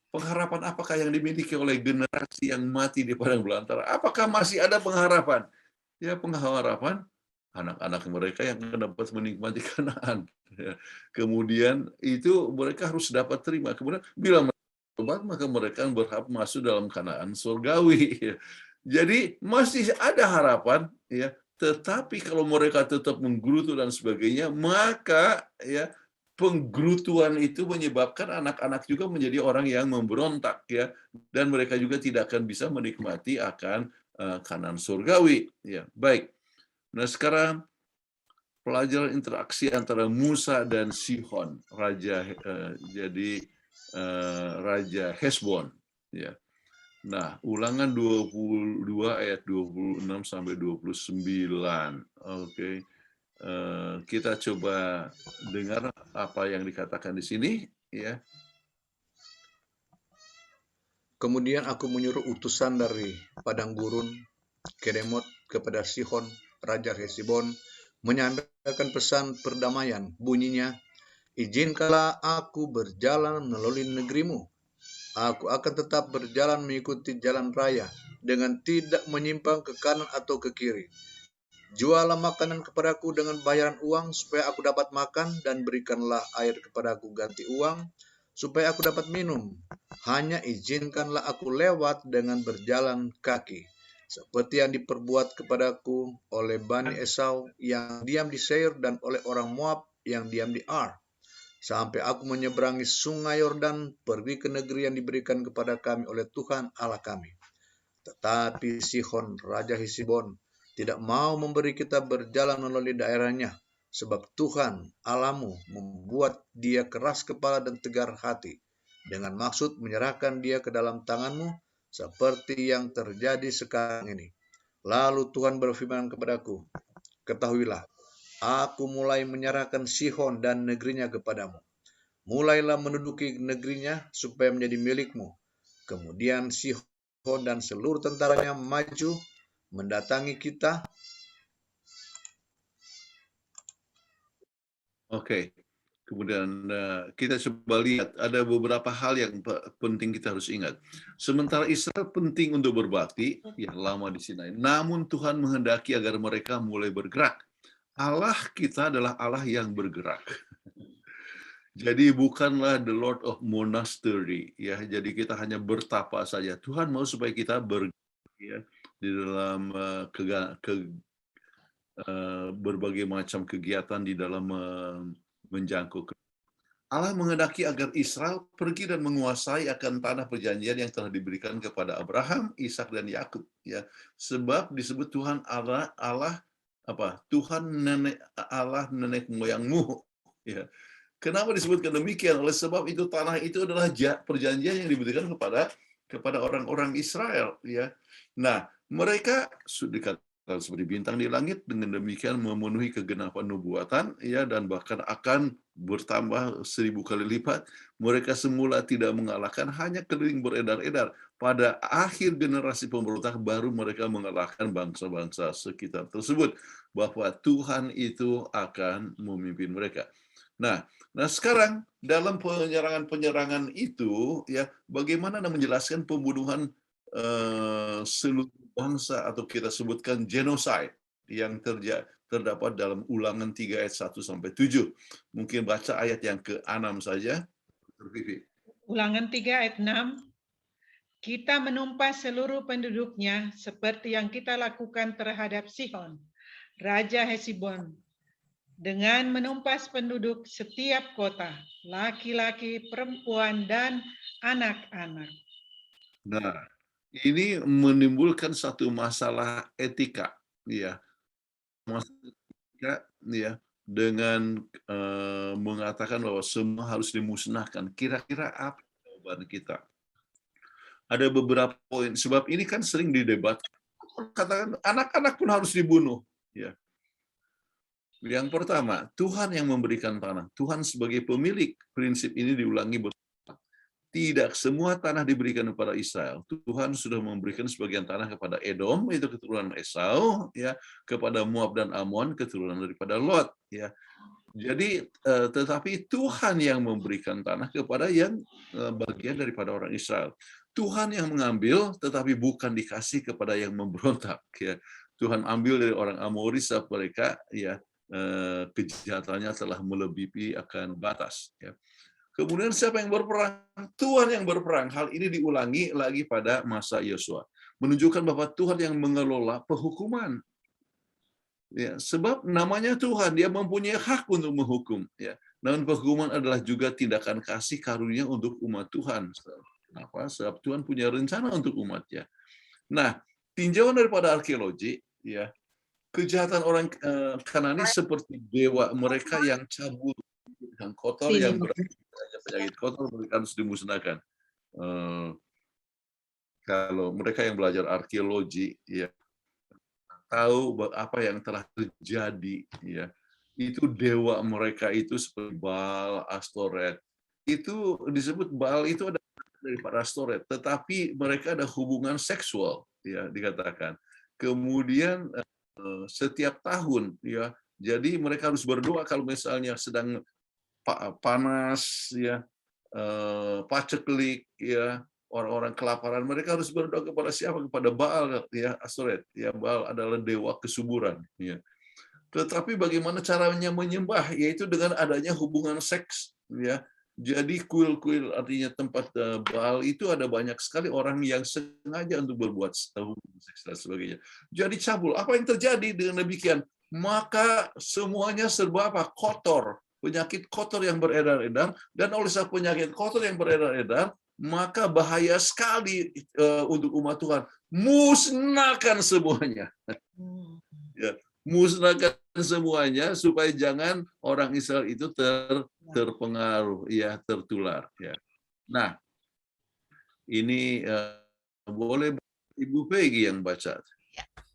Pengharapan apakah yang dimiliki oleh generasi yang mati di padang belantara? Apakah masih ada pengharapan? Ya, pengharapan anak-anak mereka yang dapat menikmati Kanaan. Ya. Kemudian itu mereka harus dapat terima. Kemudian bila mereka tobat, maka mereka berhak masuk dalam Kanaan surgawi. Ya. Jadi masih ada harapan, ya. Tetapi kalau mereka tetap menggerutu dan sebagainya, maka ya penggerutuan itu menyebabkan anak-anak juga menjadi orang yang memberontak, ya, dan mereka juga tidak akan bisa menikmati akan Kanaan surgawi. Ya, baik. Nah sekarang pelajaran interaksi antara Musa dan Sihon, Raja Hesbon. Ya. Nah, Ulangan 22 ayat 26 sampai 29. Oke. Kita coba dengar apa yang dikatakan di sini, ya. Kemudian aku menyuruh utusan dari padang gurun Kedemot kepada Sihon, Raja Hesibon, menyampaikan pesan perdamaian. Bunyinya, izinkanlah aku berjalan melalui negerimu. Aku akan tetap berjalan mengikuti jalan raya, dengan tidak menyimpang ke kanan atau ke kiri. Jualah makanan kepadaku dengan bayaran uang, supaya aku dapat makan, dan berikanlah air kepadaku ganti uang, supaya aku dapat minum. Hanya izinkanlah aku lewat dengan berjalan kaki, seperti yang diperbuat kepadaku oleh Bani Esau yang diam di Seir dan oleh orang Moab yang diam di Ar, sampai aku menyeberangi sungai Yordan, pergi ke negeri yang diberikan kepada kami oleh Tuhan Allah kami. Tetapi Sihon, Raja Hesibon, tidak mau memberi kita berjalan melalui daerahnya, sebab Tuhan Allahmu membuat dia keras kepala dan tegar hati, dengan maksud menyerahkan dia ke dalam tanganmu, seperti yang terjadi sekarang ini. Lalu Tuhan berfirman kepadaku, ketahuilah, aku mulai menyerahkan Sihon dan negerinya kepadamu. Mulailah menduduki negerinya supaya menjadi milikmu. Kemudian Sihon dan seluruh tentaranya maju mendatangi kita. Oke. Kemudian kita coba lihat ada beberapa hal yang penting kita harus ingat. Sementara Israel penting untuk berbakti, ya lama di Sinai. Namun Tuhan menghendaki agar mereka mulai bergerak. Allah kita adalah Allah yang bergerak. Jadi bukanlah the Lord of Monastery, ya. Jadi kita hanya bertapa saja. Tuhan mau supaya kita bergerak, ya, di dalam berbagai macam kegiatan di dalam menjangkau. Allah menghendaki agar Israel pergi dan menguasai akan tanah perjanjian yang telah diberikan kepada Abraham, Ishak dan Yakub, ya. Sebab disebut Tuhan Allah Tuhan Allah nenek moyangmu, ya. Kenapa disebutkan demikian? Oleh sebab itu tanah itu adalah perjanjian yang diberikan kepada orang-orang Israel, ya. Nah, mereka sudah seperti bintang di langit, dengan demikian memenuhi kegenapan nubuatan, ya, dan bahkan akan bertambah 1000 kali lipat. Mereka semula tidak mengalahkan, hanya keliling beredar-edar. Pada akhir generasi pemberontak baru mereka mengalahkan bangsa-bangsa sekitar tersebut, bahwa Tuhan itu akan memimpin mereka. Nah sekarang dalam penyerangan itu, ya, bagaimana menjelaskan pembunuhan seluruh bangsa, atau kita sebutkan genocide yang terdapat dalam Ulangan 3 ayat 1 sampai 7. Mungkin baca ayat yang ke-6 saja. Ulangan 3 ayat 6. Kita menumpas seluruh penduduknya seperti yang kita lakukan terhadap Sihon, Raja Hesibon, dengan menumpas penduduk setiap kota, laki-laki, perempuan, dan anak-anak. Nah, ini menimbulkan satu masalah etika, ya. Masalah etika, ya, dengan mengatakan bahwa semua harus dimusnahkan. Kira-kira apa jawaban kita? Ada beberapa poin, sebab ini kan sering didebatkan. Katakan anak-anak pun harus dibunuh, ya. Yang pertama, Tuhan yang memberikan tanah. Tuhan sebagai pemilik, prinsip ini diulangi berulang. tidak semua tanah diberikan kepada Israel. Tuhan sudah memberikan sebagian tanah kepada Edom, itu keturunan Esau, ya, kepada Moab dan Amon, keturunan daripada Lot, ya. Jadi tetapi Tuhan yang memberikan tanah kepada yang bagian daripada orang Israel. Tuhan yang mengambil, tetapi bukan dikasih kepada yang memberontak, ya. Tuhan ambil dari orang Amori sebab mereka, ya, kejahatannya telah melebihi akan batas, ya. Kemudian siapa yang berperang? Tuhan yang berperang. Hal ini diulangi lagi pada masa Yosua, menunjukkan bahwa Tuhan yang mengelola penghukuman. Ya, sebab namanya Tuhan, dia mempunyai hak untuk menghukum. Ya. Namun penghukuman adalah juga tindakan kasih karunia untuk umat Tuhan. Kenapa? Sebab Tuhan punya rencana untuk umatnya. Nah, tinjauan daripada arkeologi, ya, kejahatan orang Kanani seperti dewa mereka yang cabul, yang kotor, yang penyakit kotor, mereka harus dimusnahkan. Kalau mereka yang belajar arkeologi, ya, tahu apa yang telah terjadi, ya, itu dewa mereka itu seperti Baal, Astoret. Itu disebut Baal itu ada daripada Astoret, tetapi mereka ada hubungan seksual, ya, dikatakan. Kemudian setiap tahun, ya, jadi mereka harus berdoa kalau misalnya sedang panas, ya, paceklik, ya, orang-orang kelaparan, mereka harus berdoa kepada siapa? Kepada Baal, ya, Astoret. Ya, Baal adalah dewa kesuburan, ya. Tetapi bagaimana caranya menyembah? Yaitu dengan adanya hubungan seks, ya. Jadi kuil-kuil, artinya tempat Baal itu ada banyak sekali orang yang sengaja untuk berbuat hubungan seks dan sebagainya. Jadi cabul. Apa yang terjadi dengan demikian? Maka semuanya serba apa? Kotor. Penyakit kotor yang beredar-edar, dan oleh sebab penyakit kotor yang beredar-edar, maka bahaya sekali untuk umat Tuhan. Musnahkan semuanya. Ya, musnahkan semuanya supaya jangan orang Israel itu terpengaruh, ya, tertular, ya. Nah, ini boleh Ibu Peggy yang baca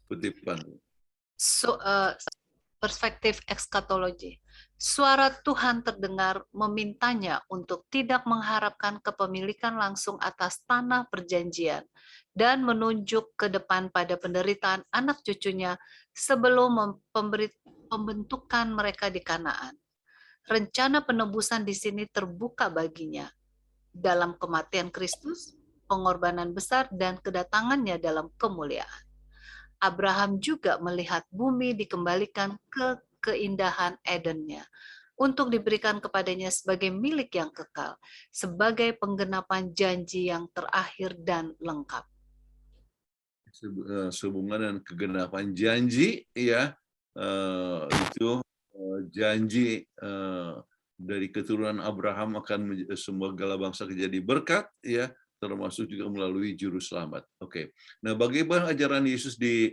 kutipan. Perspektif ekskatologi. Suara Tuhan terdengar memintanya untuk tidak mengharapkan kepemilikan langsung atas tanah perjanjian dan menunjuk ke depan pada penderitaan anak cucunya sebelum pembentukan mereka di Kanaan. Rencana penebusan di sini terbuka baginya dalam kematian Kristus, pengorbanan besar, dan kedatangannya dalam kemuliaan. Abraham juga melihat bumi dikembalikan ke keindahan Edennya untuk diberikan kepadanya sebagai milik yang kekal, sebagai penggenapan janji yang terakhir dan lengkap. Sehubungan dengan kegenapan janji, ya, itu janji dari keturunan Abraham akan semua segala bangsa menjadi berkat, ya, termasuk juga melalui juru selamat. Oke. Nah, bagaimana ajaran Yesus di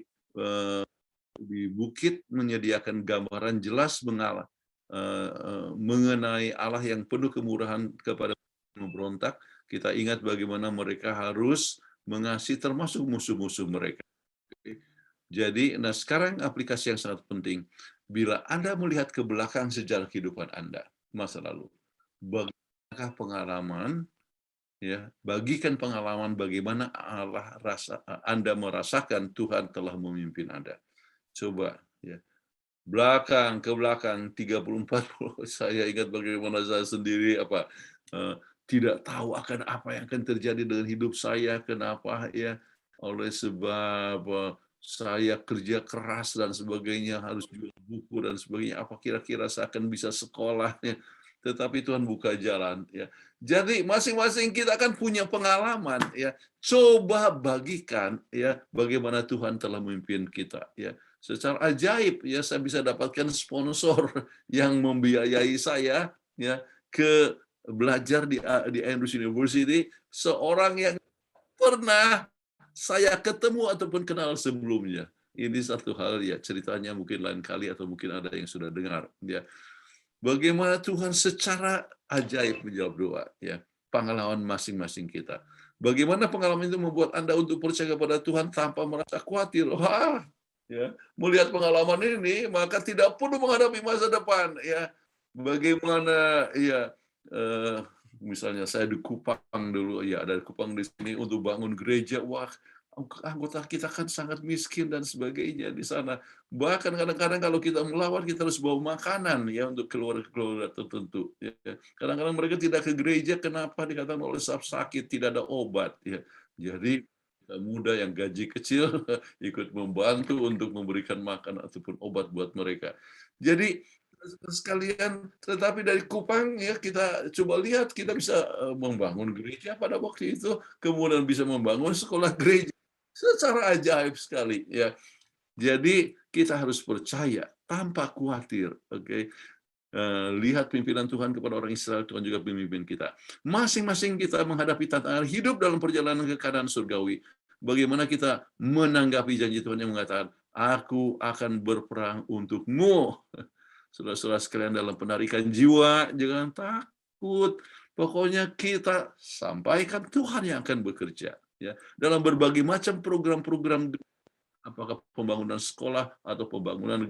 bukit menyediakan gambaran jelas mengenai Allah yang penuh kemurahan kepada memberontak. Kita ingat bagaimana mereka harus mengasihi termasuk musuh-musuh mereka. Jadi, nah sekarang aplikasi yang sangat penting. Bila Anda melihat ke belakang sejarah kehidupan Anda, masa lalu, bagaimanakah pengalaman, ya, bagikan pengalaman bagaimana Anda merasakan Tuhan telah memimpin Anda. Coba, ya, belakang ke belakang 30-40, saya ingat bagaimana saya sendiri tidak tahu akan apa yang akan terjadi dengan hidup saya. Kenapa? Ya, oleh sebab saya kerja keras dan sebagainya, harus jual buku dan sebagainya. Apa kira-kira saya akan bisa sekolah? Ya. Tetapi Tuhan buka jalan. Ya. Jadi masing-masing kita akan punya pengalaman. Ya. Coba bagikan, ya, bagaimana Tuhan telah memimpin kita. Ya. Secara ajaib, ya, saya bisa dapatkan sponsor yang membiayai saya, ya, ke belajar di Andrews University, seorang yang pernah saya ketemu ataupun kenal sebelumnya. Ini satu hal, ya, ceritanya mungkin lain kali atau mungkin ada yang sudah dengar, ya. Bagaimana Tuhan secara ajaib menjawab doa, ya, pengalaman masing-masing kita. Bagaimana pengalaman itu membuat Anda untuk percaya kepada Tuhan tanpa merasa khawatir. Wah, ya, melihat pengalaman ini, maka tidak perlu menghadapi masa depan. Ya, bagaimana, ya, misalnya saya di Kupang dulu, ya ada Kupang di sini untuk bangun gereja, wah anggota kita kan sangat miskin dan sebagainya di sana. Bahkan kadang-kadang kalau kita melawan kita harus bawa makanan ya untuk keluarga-keluarga tertentu. Ya. Kadang-kadang mereka tidak ke gereja, kenapa? Dikatakan oleh sakit, tidak ada obat. Ya. Jadi muda yang gaji kecil ikut membantu untuk memberikan makan ataupun obat buat mereka. Jadi sekalian, tetapi dari Kupang ya kita coba lihat, kita bisa membangun gereja pada waktu itu, kemudian bisa membangun sekolah gereja secara ajaib sekali ya. Jadi kita harus percaya tanpa khawatir, oke. Lihat pimpinan Tuhan kepada orang Israel, Tuhan juga pemimpin kita. Masing-masing kita menghadapi tantangan hidup dalam perjalanan ke keadaan surgawi. Bagaimana kita menanggapi janji Tuhan yang mengatakan, aku akan berperang untukmu. Saudara-saudara sekalian, dalam penarikan jiwa, jangan takut. Pokoknya kita sampaikan Tuhan yang akan bekerja. Ya, dalam berbagai macam program-program, apakah pembangunan sekolah atau pembangunan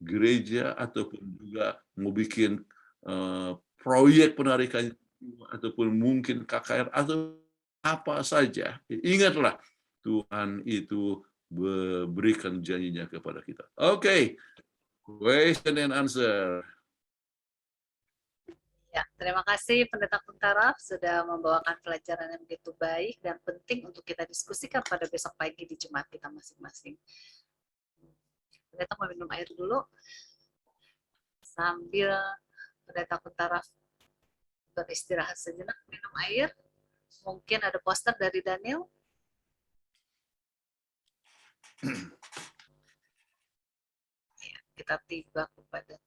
gereja, ataupun juga mau bikin proyek penarikan jiwa, ataupun mungkin KKR, atau apa saja. Ingatlah, Tuhan itu berikan janjinya kepada kita. Oke. Question and answer. Ya, terima kasih Pendeta Kuntaraf sudah membawakan pelajaran yang begitu baik dan penting untuk kita diskusikan pada besok pagi di jemaat kita masing-masing. Pendeta mau minum air dulu sambil Pendeta Kuntaraf beristirahat sejenak, minum air. Mungkin ada poster dari Daniel. Ya, kita tiba kepada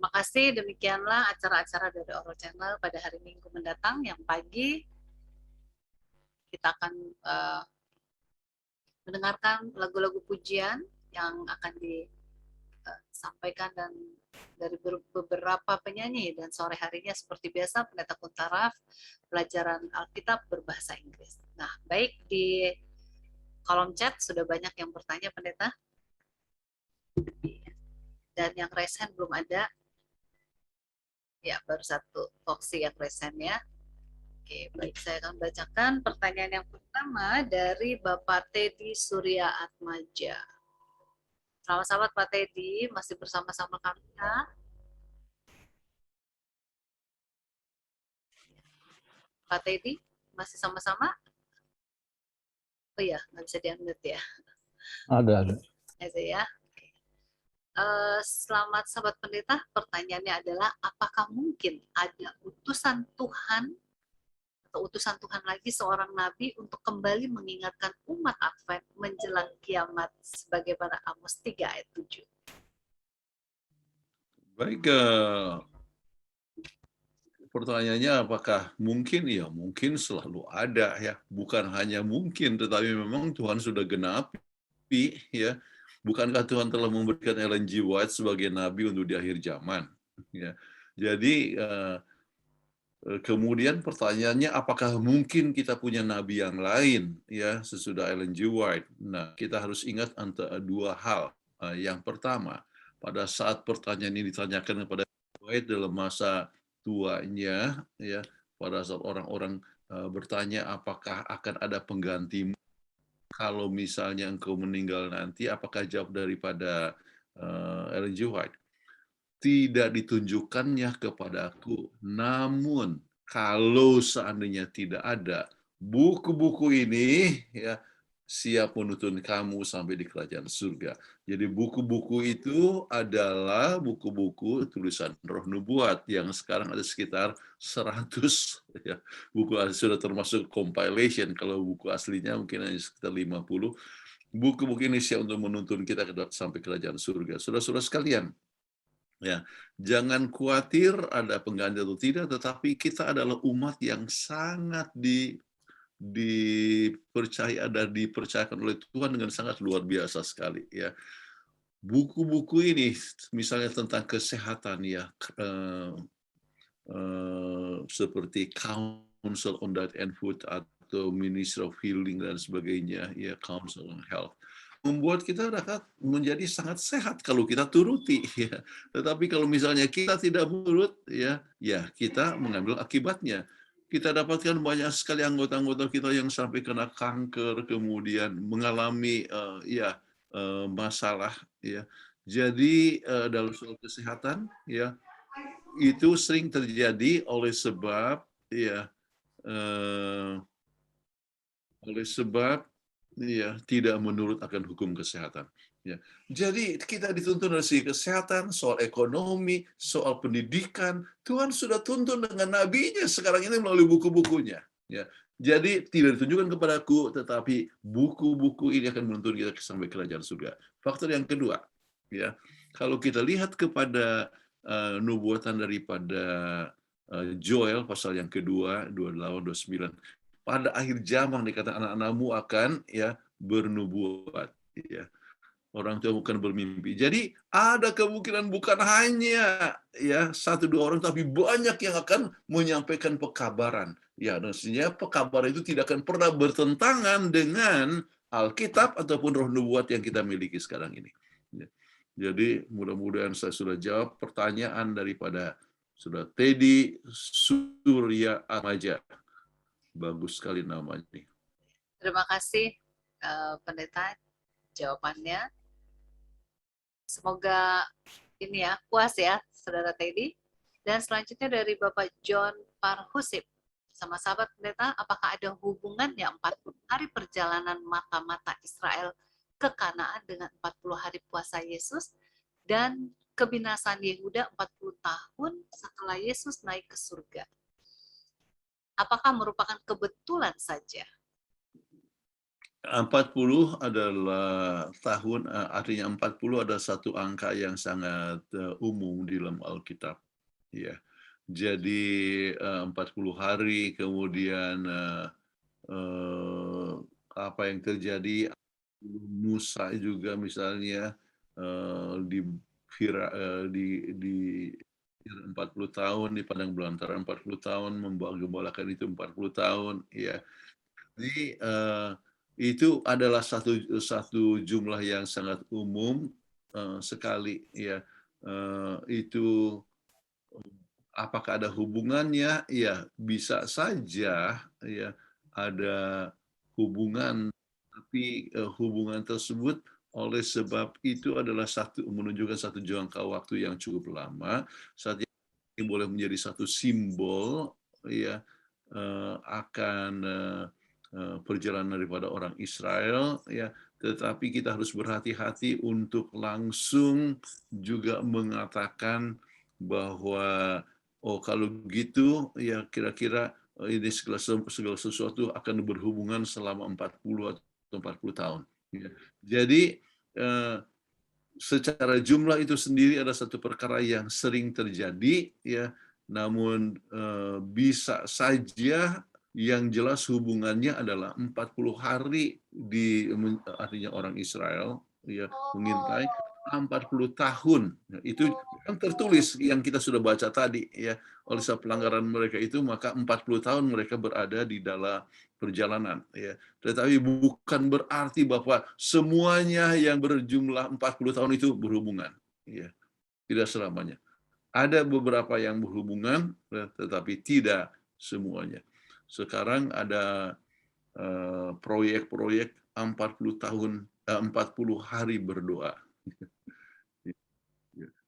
terima kasih, demikianlah acara-acara dari Oral Channel pada hari Minggu mendatang. Yang pagi kita akan mendengarkan lagu-lagu pujian yang akan disampaikan dan dari beberapa penyanyi, dan sore harinya seperti biasa Pendeta Kuntaraf pelajaran Alkitab berbahasa Inggris. Nah, baik di kolom chat sudah banyak yang bertanya Pendeta, dan yang raise hand belum ada. Ya, baru satu Foxy yang resen ya. Oke, baik, saya akan bacakan pertanyaan yang pertama dari Bapak Teddy Surya Atmaja. Selamat sahabat Pak Teddy, masih bersama-sama kami ya. Pak Teddy, masih sama-sama? Oh iya, nggak bisa di-unmute ya. Ada. Ada ya. Selamat sahabat pendeta, pertanyaannya adalah apakah mungkin ada utusan Tuhan atau utusan Tuhan lagi, seorang nabi untuk kembali mengingatkan umat Advent menjelang kiamat sebagaimana Amos 3 ayat 7. Baik, pertanyaannya apakah mungkin? Ya mungkin selalu ada ya, bukan hanya mungkin, tetapi memang Tuhan sudah genapi ya. Bukankah Tuhan telah memberikan Ellen G. White sebagai nabi untuk di akhir zaman? Ya, jadi kemudian pertanyaannya apakah mungkin kita punya nabi yang lain ya sesudah Ellen G. White? Nah, kita harus ingat antara dua hal. Yang pertama, pada saat pertanyaan ini ditanyakan kepada White dalam masa tuanya ya, pada saat orang-orang bertanya apakah akan ada penggantimu kalau misalnya engkau meninggal nanti, apakah jawab daripada Ellen G. White? Tidak ditunjukkannya kepadaku. Namun kalau seandainya tidak ada, buku-buku ini ya siap menuntun kamu sampai di kerajaan surga. Jadi buku-buku itu adalah buku-buku tulisan Roh Nubuat yang sekarang ada sekitar 100 ya. Buku sudah termasuk compilation, kalau buku aslinya mungkin hanya sekitar 50. Buku-buku ini siap untuk menuntun kita sampai kerajaan surga. Saudara-saudara sekalian, ya, jangan khawatir ada pengganti atau tidak, tetapi kita adalah umat yang sangat dipercaya dan dipercayakan oleh Tuhan dengan sangat luar biasa sekali ya. Buku-buku ini misalnya tentang kesehatan ya, seperti Council on Diet and Food atau Ministry of Healing dan sebagainya ya, Council on Health, membuat kita dapat menjadi sangat sehat kalau kita turuti ya. Tetapi kalau misalnya kita tidak menurut ya kita mengambil akibatnya. Kita dapatkan banyak sekali anggota-anggota kita yang sampai kena kanker, kemudian mengalami masalah ya. Jadi dalam soal kesehatan ya itu sering terjadi oleh sebab tidak menurut akan hukum kesehatan. Ya. Jadi kita dituntun dari segi kesehatan, soal ekonomi, soal pendidikan. Tuhan sudah tuntun dengan nabinya sekarang ini melalui buku-bukunya. Ya. Jadi tidak ditunjukkan kepadaku, tetapi buku-buku ini akan menuntun kita sampai kerajaan surga. Faktor yang kedua, ya, kalau kita lihat kepada nubuatan daripada Joel pasal yang kedua 28-29. Pada akhir zaman dikatakan anak-anakmu akan ya bernubuat ya. Orang tua bukan bermimpi. Jadi ada kemungkinan bukan hanya ya 1-2 orang, tapi banyak yang akan menyampaikan pekabaran. Ya, maksudnya pekabaran itu tidak akan pernah bertentangan dengan Alkitab ataupun roh nubuat yang kita miliki sekarang ini. Ya. Jadi mudah-mudahan saya sudah jawab pertanyaan daripada Saudara Teddy Surya Atmaja. Bagus sekali namanya. Terima kasih Pendeta jawabannya. Semoga ini ya puas ya Saudara Teddy. Dan selanjutnya dari Bapak John Parhusip. Sama sahabat Pendeta, apakah ada hubungannya 40 hari perjalanan mata-mata Israel ke Kanaan dengan 40 hari puasa Yesus dan kebinasan Yehuda 40 tahun setelah Yesus naik ke surga? Apakah merupakan kebetulan saja? 40 adalah tahun, artinya 40 adalah satu angka yang sangat umum di dalam Alkitab. Ya. Jadi 40 hari, kemudian apa yang terjadi, Musa juga misalnya di 40 tahun di padang belantara, 40 tahun menggembalakan itu 40 tahun ya. Jadi itu adalah satu jumlah yang sangat umum sekali ya. Itu apakah ada hubungannya? Ya, bisa saja ya ada hubungan, tapi hubungan tersebut oleh sebab itu adalah menunjukkan satu jangka waktu yang cukup lama, saat ini boleh menjadi satu simbol ya akan perjalanan daripada orang Israel ya, tetapi kita harus berhati-hati untuk langsung juga mengatakan bahwa kalau gitu ya kira-kira ini segala sesuatu akan berhubungan selama 40 atau 40 tahun. Ya. Jadi secara jumlah itu sendiri ada satu perkara yang sering terjadi, ya. Namun bisa saja yang jelas hubungannya adalah 40 hari artinya orang Israel ya mengintai 40 tahun. Itu yang tertulis yang kita sudah baca tadi ya. Oleh sebab pelanggaran mereka itu maka 40 tahun mereka berada di dalam perjalanan ya. Tetapi bukan berarti bahwa semuanya yang berjumlah 40 tahun itu berhubungan ya. Tidak selamanya. Ada beberapa yang berhubungan tetapi tidak semuanya. Sekarang ada proyek-proyek 40 hari berdoa.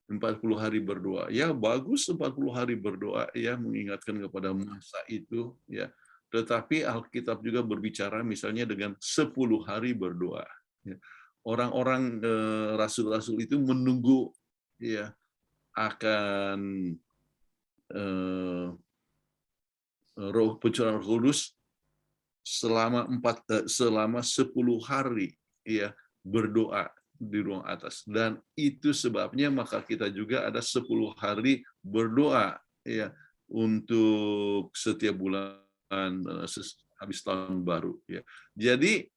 40 hari berdoa. Ya bagus 40 hari berdoa ya mengingatkan kepada masa itu ya. Tetapi Alkitab juga berbicara misalnya dengan 10 hari berdoa. Orang-orang rasul-rasul itu menunggu ya akan pencurahan Roh Kudus selama 10 hari ya berdoa di ruang atas, dan itu sebabnya maka kita juga ada 10 hari berdoa ya untuk setiap bulan habis tahun baru ya. Jadi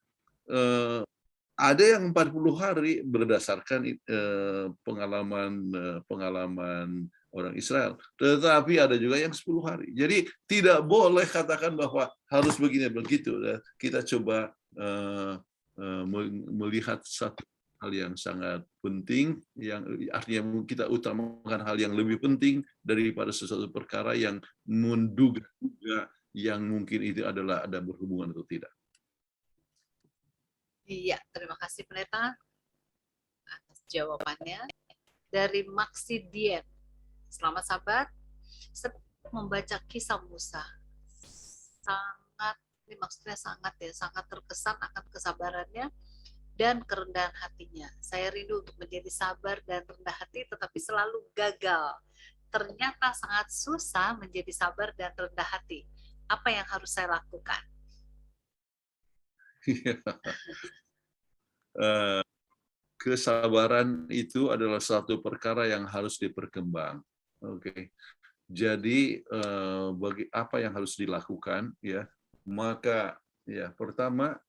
ada yang 40 hari berdasarkan pengalaman orang Israel. Tetapi ada juga yang 10 hari. Jadi tidak boleh katakan bahwa harus begini begitu. Kita coba melihat satu hal yang sangat penting, yang artinya kita utamakan hal yang lebih penting daripada sesuatu perkara yang menduga-duga yang mungkin itu adalah ada berhubungan atau tidak. Iya, terima kasih Pendeta atas jawabannya. Dari Maksi Dien. Selamat sahabat, membaca kisah Musa. Ini maksudnya sangat terkesan akan kesabarannya dan kerendahan hatinya. Saya rindu untuk menjadi sabar dan rendah hati, tetapi selalu gagal. Ternyata sangat susah menjadi sabar dan rendah hati. Apa yang harus saya lakukan? Kesabaran itu adalah satu perkara yang harus diperkembang. Oke. Jadi bagi apa yang harus dilakukan ya, maka ya pertama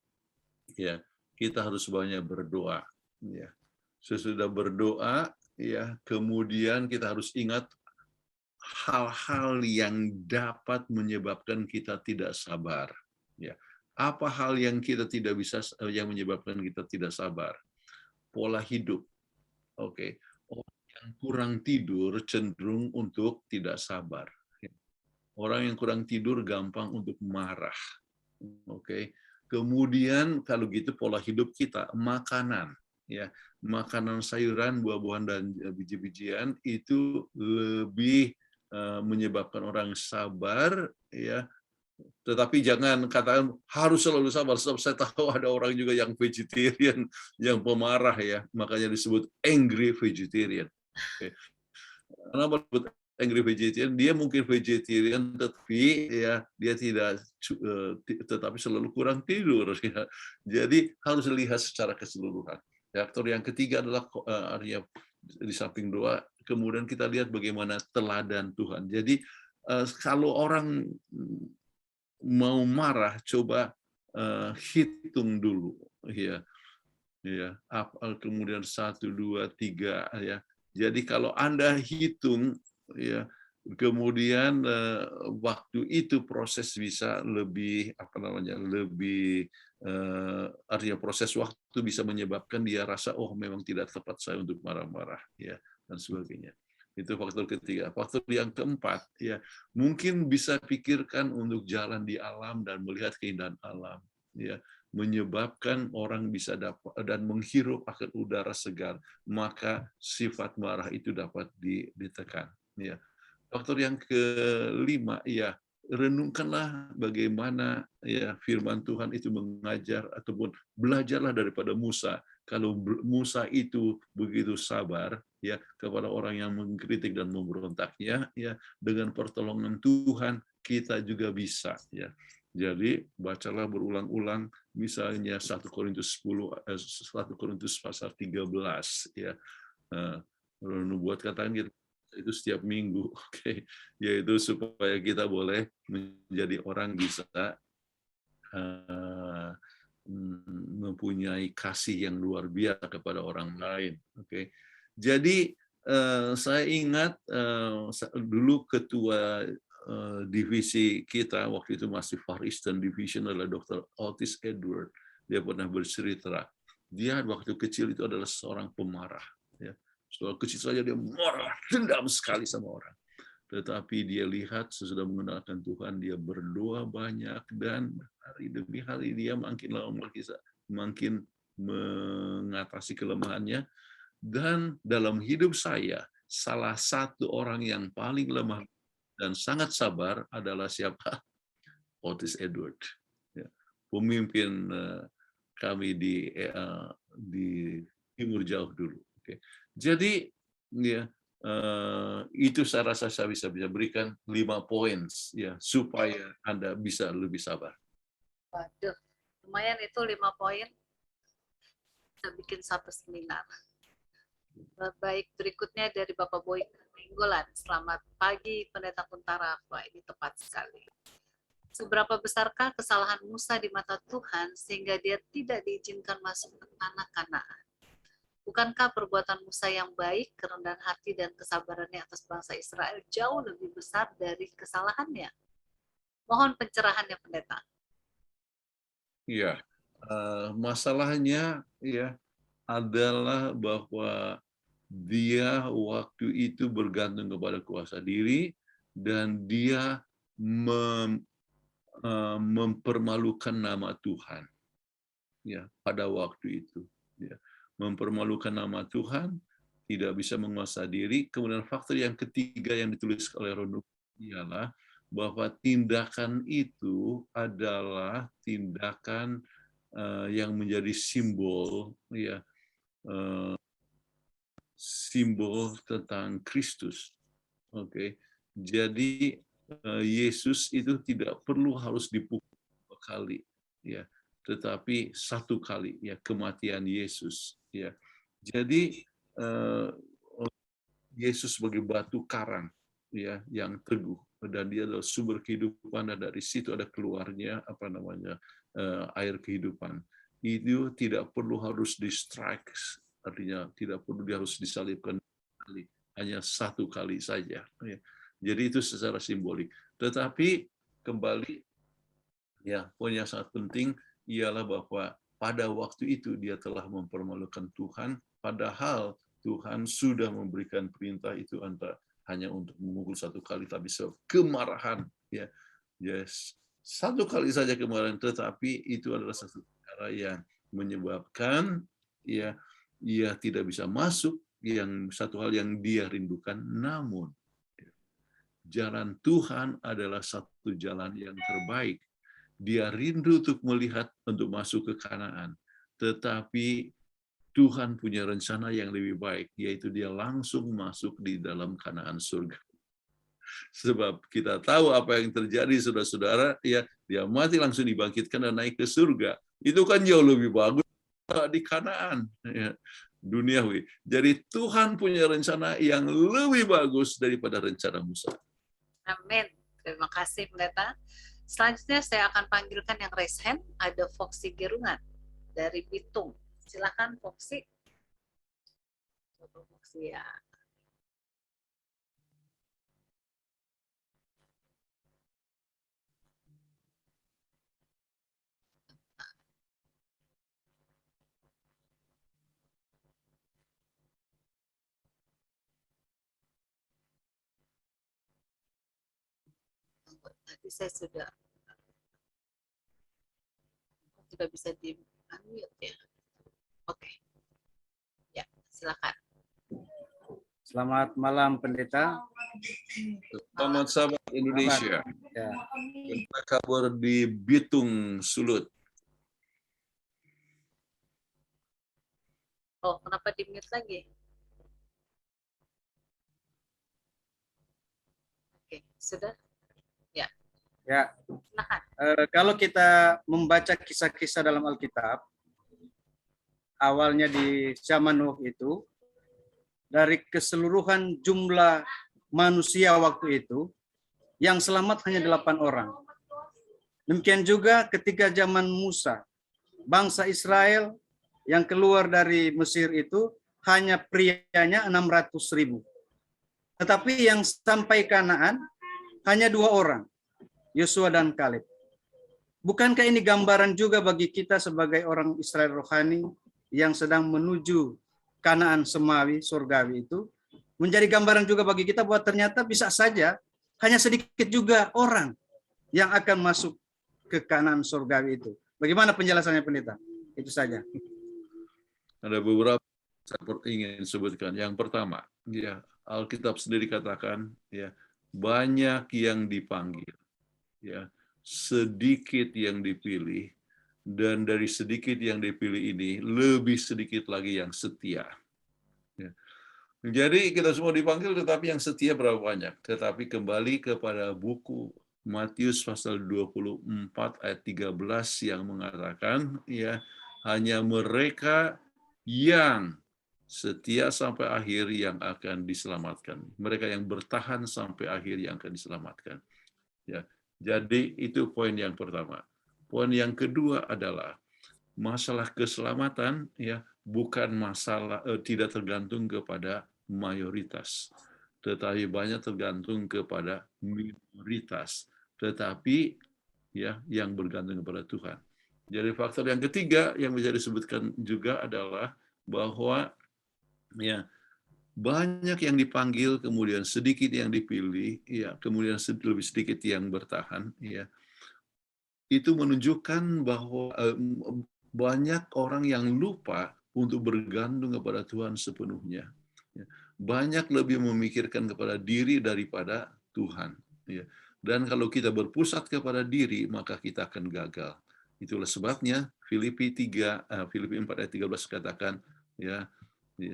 ya kita harus banyak berdoa ya. Sesudah berdoa ya, kemudian kita harus ingat hal-hal yang dapat menyebabkan kita tidak sabar ya. Apa hal yang kita tidak bisa yang menyebabkan kita tidak sabar? Pola hidup. Oke. Orang yang kurang tidur cenderung untuk tidak sabar. Orang yang kurang tidur gampang untuk marah. Oke. Kemudian kalau gitu pola hidup kita, makanan ya. Makanan sayuran, buah-buahan dan biji-bijian itu lebih menyebabkan orang sabar ya. Tetapi jangan katakan harus selalu sabar. Sebab saya tahu ada orang juga yang vegetarian, yang pemarah ya, makanya disebut angry vegetarian. Kenapa disebut angry vegetarian? Dia mungkin vegetarian, tetapi ya dia tidak, tetapi selalu kurang tidur. Ya. Jadi harus lihat secara keseluruhan. Faktor yang ketiga adalah artinya di samping doa, kemudian kita lihat bagaimana teladan Tuhan. Jadi kalau orang mau marah, coba hitung dulu ya, kemudian 1, 2, 3 ya. Jadi kalau Anda hitung ya, kemudian waktu itu proses bisa lebih lebih artinya proses waktu bisa menyebabkan dia rasa oh memang tidak tepat saya untuk marah-marah ya dan sebagainya. Itu faktor ketiga. Faktor yang keempat, ya mungkin bisa pikirkan untuk jalan di alam dan melihat keindahan alam, ya menyebabkan orang bisa dapat dan menghirup akan udara segar, maka sifat marah itu dapat ditekan. Ya. Faktor yang kelima, ya renungkanlah bagaimana ya firman Tuhan itu mengajar ataupun belajarlah daripada Musa Kalau Musa itu begitu sabar ya kepada orang yang mengkritik dan memberontaknya, ya dengan pertolongan Tuhan kita juga bisa ya. Jadi bacalah berulang-ulang misalnya 1 Korintus 1 Korintus pasal 13 ya. Nubuat katakan gitu itu setiap minggu, oke, yaitu supaya kita boleh menjadi orang bisa mempunyai kasih yang luar biasa kepada orang lain, oke. Jadi saya ingat dulu ketua divisi kita waktu itu masih Far Eastern Division adalah Dr. Otis Edward. Dia pernah bercerita, dia waktu kecil itu adalah seorang pemarah. Ya. Soal kecil saja dia marah, dendam sekali sama orang. Tetapi dia lihat sesudah mengenalkan Tuhan, dia berdoa banyak dan hari demi hari dia makin lama makin mengatasi kelemahannya. Dan dalam hidup saya, salah satu orang yang paling lemah dan sangat sabar adalah siapa? Otis Edward, ya. Pemimpin kami di Timur Jauh dulu. Okay. Jadi ya itu saya rasa saya bisa berikan 5 poin ya supaya Anda bisa lebih sabar. Waduh, lumayan itu 5 poin. Kita bikin satu seminar. Baik, berikutnya dari Bapak Boy Minggolan. Selamat pagi Pendeta Kuntara. Wah, ini tepat sekali. Seberapa besarkah kesalahan Musa di mata Tuhan sehingga dia tidak diizinkan masuk ke tanah Kanaan? Bukankah perbuatan Musa yang baik, kerendahan hati, dan kesabarannya atas bangsa Israel jauh lebih besar dari kesalahannya? Mohon pencerahannya, Pendeta. Iya, masalahnya ya adalah bahwa dia waktu itu bergantung kepada kuasa diri dan dia mempermalukan nama Tuhan ya pada waktu itu ya. Mempermalukan nama Tuhan, tidak bisa menguasai diri. Kemudian faktor yang ketiga yang ditulis oleh Ronald ialah bahwa tindakan itu adalah tindakan yang menjadi simbol ya simbol tentang Kristus. Oke. Jadi Yesus itu tidak perlu harus dipukul 2 kali ya, tetapi 1 kali ya kematian Yesus ya. Jadi Yesus sebagai batu karang ya yang teguh dan dia adalah sumber kehidupan dan dari situ ada keluarnya air kehidupan. Itu tidak perlu harus di-strike, artinya tidak perlu dia harus disalibkan kali, hanya 1 kali saja. Jadi itu secara simbolik. Tetapi kembali ya poin yang sangat penting ialah bahwa pada waktu itu dia telah mempermalukan Tuhan, padahal Tuhan sudah memberikan perintah itu hanya untuk memukul 1 kali, tapi kemarahan ya, yes, 1 kali saja kemarahan, tetapi itu adalah satu perkara yang menyebabkan ya ia tidak bisa masuk, yang satu hal yang dia rindukan. Namun jalan Tuhan adalah satu jalan yang terbaik. Dia rindu untuk melihat untuk masuk ke Kanaan, tetapi Tuhan punya rencana yang lebih baik, yaitu dia langsung masuk di dalam Kanaan surga. Sebab kita tahu apa yang terjadi, saudara-saudara, ya dia mati langsung dibangkitkan dan naik ke surga. Itu kan jauh lebih bagus di Kanaan, ya, duniawi. Jadi Tuhan punya rencana yang lebih bagus daripada rencana Musa. Amin. Terima kasih, Pendeta. Selanjutnya saya akan panggilkan yang raise hand. Ada Foxy Gerungan dari Bitung. Silakan Foxy. Foxy ya. Tadi saya sudah bisa di-unmute ya. Oke. Ya, silakan. Selamat malam Pendeta. Selamat sahabat Indonesia. Ya. Apa kabar di Bitung, Sulut? Oh, kenapa di-mute lagi? Oke, sudah? Ya, Silakan. kalau kita membaca kisah-kisah dalam Alkitab, awalnya di zaman Nuh itu, dari keseluruhan jumlah manusia waktu itu, yang selamat hanya 8 orang. Demikian juga ketika zaman Musa, bangsa Israel yang keluar dari Mesir itu hanya prianya 600.000. Tetapi yang sampai Kanaan hanya 2 orang, Yosua dan Kaleb. Bukankah ini gambaran juga bagi kita sebagai orang Israel rohani yang sedang menuju Kanaan semawi, surgawi itu, menjadi gambaran juga bagi kita bahwa ternyata bisa saja hanya sedikit juga orang yang akan masuk ke Kanaan surgawi itu. Bagaimana penjelasannya, Pendeta? Itu saja. Ada beberapa saya ingin sebutkan. Yang pertama, ya Alkitab sendiri katakan, ya banyak yang dipanggil, ya sedikit yang dipilih, dan dari sedikit yang dipilih ini lebih sedikit lagi yang setia. Ya. Jadi kita semua dipanggil, tetapi yang setia berapa banyak? Tetapi kembali kepada buku Matius pasal 24 ayat 13 yang mengatakan, ya hanya mereka yang setia sampai akhir yang akan diselamatkan. Mereka yang bertahan sampai akhir yang akan diselamatkan. Ya, jadi itu poin yang pertama. Poin yang kedua adalah masalah keselamatan, ya bukan masalah tidak tergantung kepada mayoritas, tetapi banyak tergantung kepada minoritas. Tetapi ya yang bergantung kepada Tuhan. Jadi faktor yang ketiga yang bisa disebutkan juga adalah bahwa ya banyak yang dipanggil, kemudian sedikit yang dipilih, ya kemudian lebih sedikit yang bertahan, ya itu menunjukkan bahwa banyak orang yang lupa untuk bergantung kepada Tuhan sepenuhnya. Banyak lebih memikirkan kepada diri daripada Tuhan. Dan kalau kita berpusat kepada diri, maka kita akan gagal. Itulah sebabnya Filipi 4 ayat 13 katakan, ya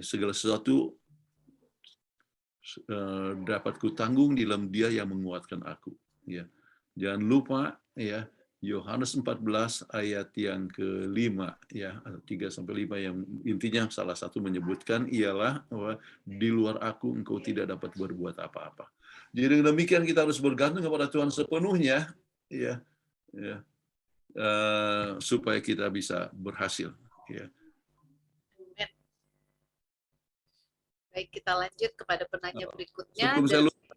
segala sesuatu dapat kutanggung di dalam Dia yang menguatkan aku. Ya, jangan lupa ya Yohanes 14 ayat yang ke-5 ya 3-5 yang intinya salah satu menyebutkan ialah bahwa di luar aku engkau tidak dapat berbuat apa-apa. Jadi demikian kita harus bergantung kepada Tuhan sepenuhnya ya, supaya kita bisa berhasil ya. Baik, kita lanjut kepada penanya berikutnya. Sebelum saya lupa,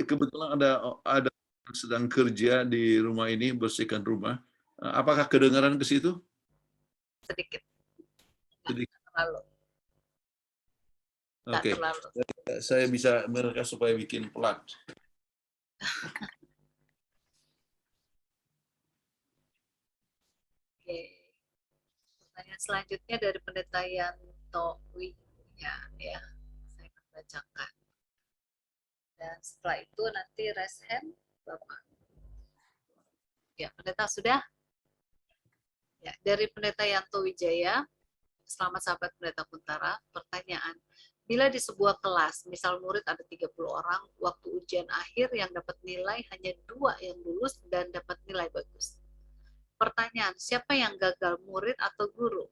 kebetulan ada sedang kerja di rumah ini, bersihkan rumah. Apakah kedengaran ke situ? Sedikit. Sedikit. Terlalu. Oke. Saya bisa mereka supaya bikin pelan. Oke. Pertanyaan selanjutnya dari Pendeta Yanto Wi-nya, ya. Saya akan bacakan. Dan setelah itu nanti raise hand, Bapak. Ya, Pendeta sudah? Ya, dari Pendeta Yanto Wijaya, selamat sahabat Pendeta Kuntara, pertanyaan. Bila di sebuah kelas, misal murid ada 30 orang, waktu ujian akhir yang dapat nilai hanya 2 yang lulus dan dapat nilai bagus. Pertanyaan, siapa yang gagal, murid atau guru?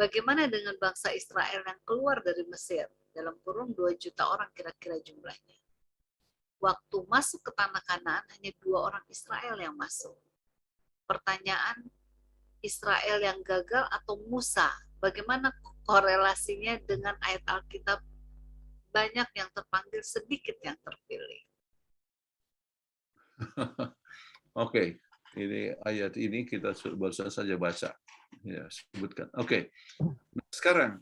Bagaimana dengan bangsa Israel yang keluar dari Mesir? Dalam kurung 2 juta orang kira-kira jumlahnya. Waktu masuk ke tanah Kanaan, hanya 2 orang Israel yang masuk. Pertanyaan, Israel yang gagal atau Musa? Bagaimana korelasinya dengan ayat Alkitab banyak yang terpanggil, sedikit yang terpilih? Oke, ini ayat ini kita barusan saja baca, ya sebutkan. Oke, nah, sekarang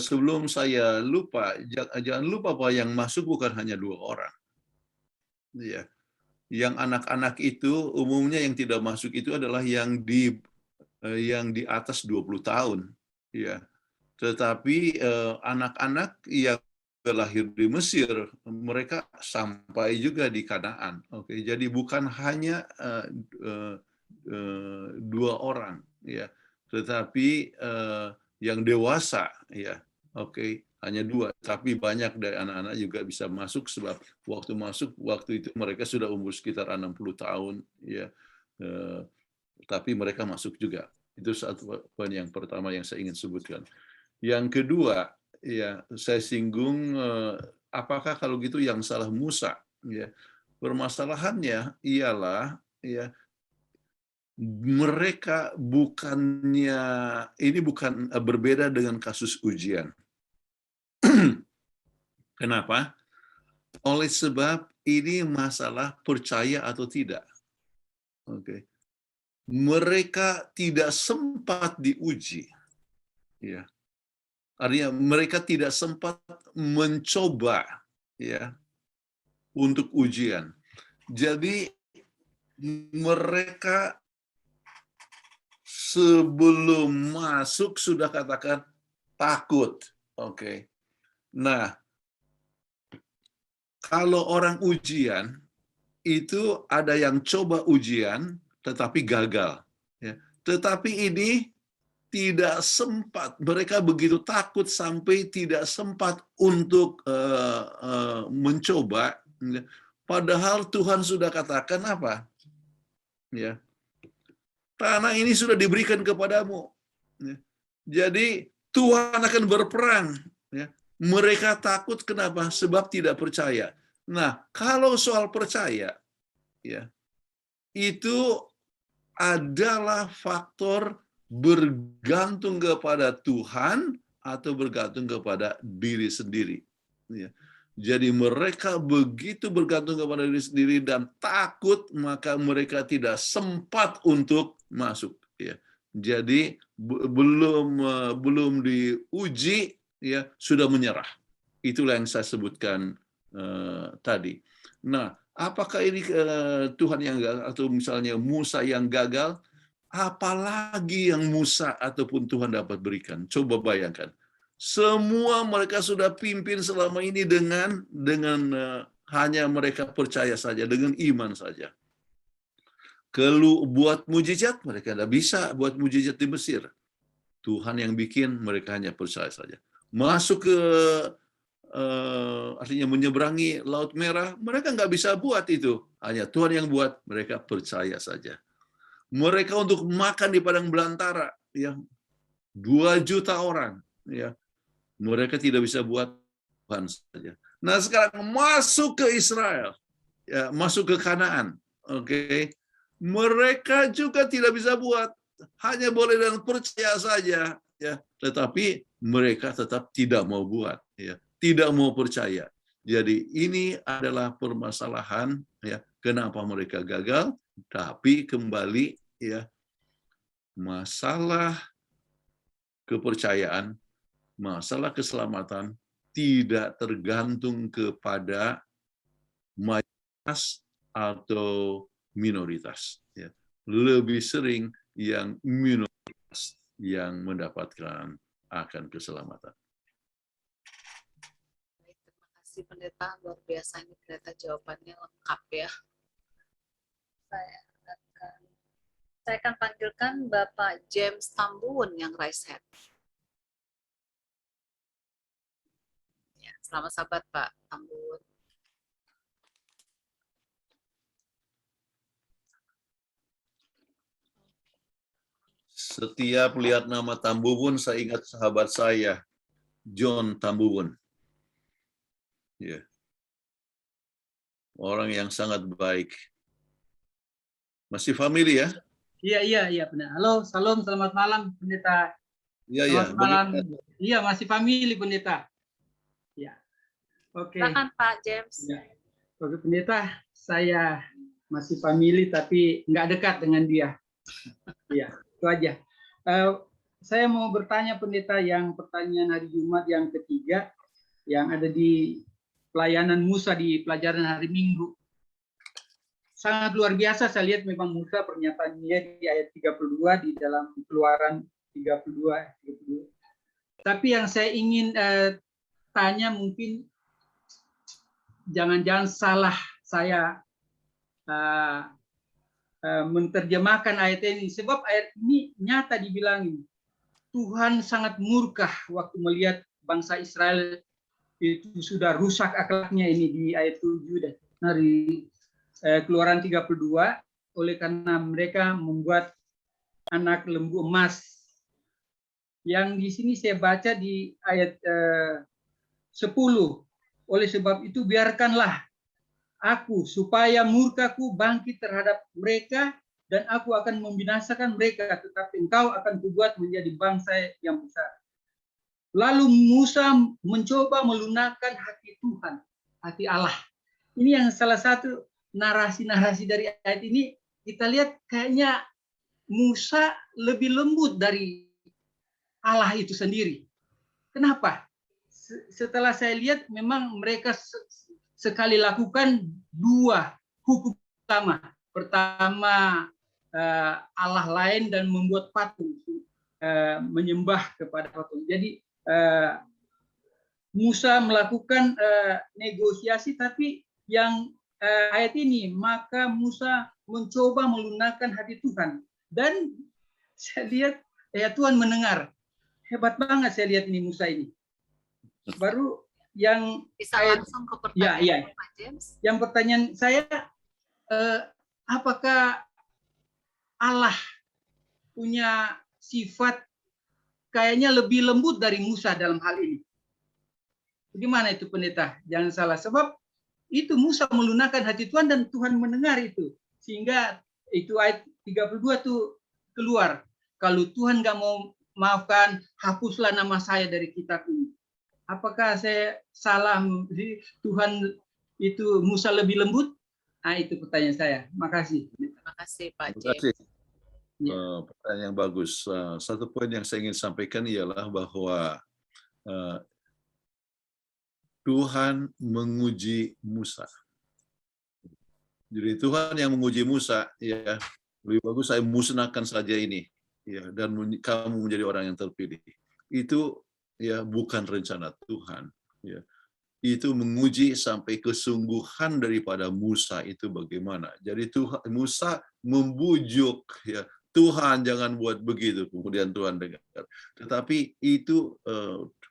sebelum saya lupa, jangan lupa bahwa yang masuk bukan hanya 2 orang. Ya, yang anak-anak itu umumnya yang tidak masuk itu adalah yang di atas 20 tahun, ya. Tetapi anak-anak yang lahir di Mesir, mereka sampai juga di Kanaan. Oke, jadi bukan hanya 2 orang, ya. tetapi yang dewasa ya oke, hanya 2, tapi banyak dari anak-anak juga bisa masuk sebab waktu itu mereka sudah umur sekitar 60 tahun ya. Tapi mereka masuk juga. Itu satu poin yang pertama yang saya ingin sebutkan. Yang kedua, ya saya singgung apakah kalau gitu yang salah Musa ya. Permasalahannya ialah ya mereka bukannya ini bukan berbeda dengan kasus ujian. Kenapa? Oleh sebab ini masalah percaya atau tidak. Oke. Mereka tidak sempat diuji. Ya. Artinya mereka tidak sempat mencoba ya untuk ujian. Jadi mereka sebelum masuk sudah katakan takut. Oke. Nah, kalau orang ujian itu ada yang coba ujian tetapi gagal. Ya. Tetapi ini tidak sempat, mereka begitu takut sampai tidak sempat untuk mencoba. Padahal Tuhan sudah katakan apa? Ya, tanah ini sudah diberikan kepadamu. Ya. Jadi Tuhan akan berperang. Ya. Mereka takut kenapa? Sebab tidak percaya. Nah, kalau soal percaya, ya itu adalah faktor bergantung kepada Tuhan atau bergantung kepada diri sendiri. Ya. Jadi mereka begitu bergantung kepada diri sendiri dan takut, maka mereka tidak sempat untuk masuk. Ya. Jadi belum diuji, ya sudah menyerah. Itulah yang saya sebutkan tadi. Nah, apakah ini Tuhan yang gagal atau misalnya Musa yang gagal? Apalagi yang Musa ataupun Tuhan dapat berikan. Coba bayangkan. Semua mereka sudah pimpin selama ini dengan hanya mereka percaya saja, dengan iman saja. Kalau buat mujizat, mereka tidak bisa buat mujizat di Mesir. Tuhan yang bikin, mereka hanya percaya saja. Masuk ke artinya menyeberangi Laut Merah, mereka nggak bisa buat itu. Hanya Tuhan yang buat, mereka percaya saja. Mereka untuk makan di padang belantara, ya 2 juta orang, ya mereka tidak bisa buat, Tuhan saja. Nah sekarang masuk ke Israel, ya masuk ke Kanaan, oke, mereka juga tidak bisa buat, hanya boleh dan percaya saja, ya. Tetapi mereka tetap tidak mau buat, ya, tidak mau percaya. Jadi ini adalah permasalahan, ya, kenapa mereka gagal. Tapi kembali, ya, masalah kepercayaan, masalah keselamatan tidak tergantung kepada mayoritas atau minoritas. Ya. Lebih sering yang minoritas yang mendapatkan akan keselamatan. Terima kasih Pendeta, luar biasa ini Pendeta, jawabannya lengkap ya. Saya akan panggilkan Bapak James Tambuun yang raise hand. Ya, selamat sabat Pak Tambuun. Setiap lihat nama Tambuun, saya ingat sahabat saya, John Tambuun. Ya. Orang yang sangat baik. Masih family ya? Iya, benar. Halo, salam, selamat malam, Pendeta. Iya. Selamat malam. Iya, masih family, Pendeta. Ya, oke. Silakan Pak James. Ya. Oke, Pendeta, saya masih family tapi nggak dekat dengan dia. Iya, itu aja. Saya mau bertanya, Pendeta, yang pertanyaan hari Jumat yang ketiga, yang ada di pelayanan Musa di pelajaran hari Minggu. Sangat luar biasa, saya lihat memang Musa pernyataannya di ayat 32 di dalam Keluaran 32. Tapi yang saya ingin tanya, mungkin jangan-jangan salah saya menerjemahkan ayat ini, sebab ayat ini nyata dibilangin Tuhan sangat murka waktu melihat bangsa Israel itu sudah rusak akhlaknya, ini di ayat 7 dan dari Keluaran 32, oleh karena mereka membuat anak lembu emas. Yang di sini saya baca di ayat 10, oleh sebab itu biarkanlah aku supaya murkaku bangkit terhadap mereka dan aku akan membinasakan mereka, tetapi engkau akan kubuat menjadi bangsa yang besar. Lalu Musa mencoba melunakkan hati Tuhan, hati Allah. Ini yang salah satu narasi-narasi dari ayat ini, kita lihat kayaknya Musa lebih lembut dari Allah itu sendiri. Kenapa? Setelah saya lihat memang mereka sekali lakukan dua hukum utama. Pertama Allah lain dan membuat patung, menyembah kepada patung. Jadi Musa melakukan negosiasi, tapi yang ayat ini, maka Musa mencoba melunakkan hati Tuhan. Dan saya lihat ya Tuhan mendengar. Hebat banget saya lihat ini Musa ini. Baru yang Bisa ayat, langsung ke pertanyaan Pak James. Yang pertanyaan saya, apakah Allah punya sifat kayaknya lebih lembut dari Musa dalam hal ini? Bagaimana itu pendeta? Jangan salah, sebab itu Musa melunakkan hati Tuhan dan Tuhan mendengar itu. Sehingga itu ayat 32 tuh keluar. Kalau Tuhan nggak mau maafkan, hapuslah nama saya dari kitab ini. Apakah saya salah? Tuhan itu Musa lebih lembut? Nah, itu pertanyaan saya. Makasih. Terima kasih Pak Terima kasih. James. Pertanyaan yang bagus. Satu poin yang saya ingin sampaikan ialah bahwa Tuhan menguji Musa. Jadi Tuhan yang menguji Musa, ya lebih bagus saya musnahkan saja ini, ya, dan kamu menjadi orang yang terpilih. Itu ya bukan rencana Tuhan. Ya. Itu menguji sampai kesungguhan daripada Musa itu bagaimana. Jadi Tuhan, Musa membujuk, ya Tuhan jangan buat begitu. Kemudian Tuhan dengar. Tetapi itu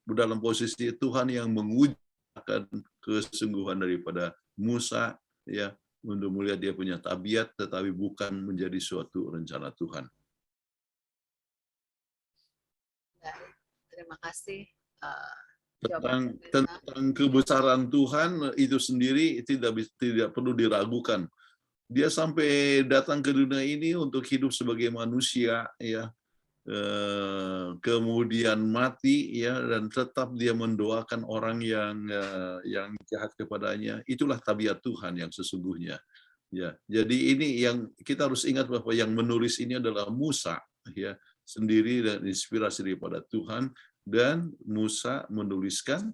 dalam posisi Tuhan yang menguji akan kesungguhan daripada Musa, ya, untuk melihat dia punya tabiat, tetapi bukan menjadi suatu rencana Tuhan. Terima kasih. Tentang kebesaran Tuhan itu sendiri tidak perlu diragukan. Dia sampai datang ke dunia ini untuk hidup sebagai manusia, ya. Kemudian mati, ya, dan tetap dia mendoakan orang yang jahat kepadanya. Itulah tabiat Tuhan yang sesungguhnya, ya. Jadi ini yang kita harus ingat, bahwa yang menulis ini adalah Musa, ya, sendiri dan inspirasi daripada Tuhan, dan Musa menuliskan,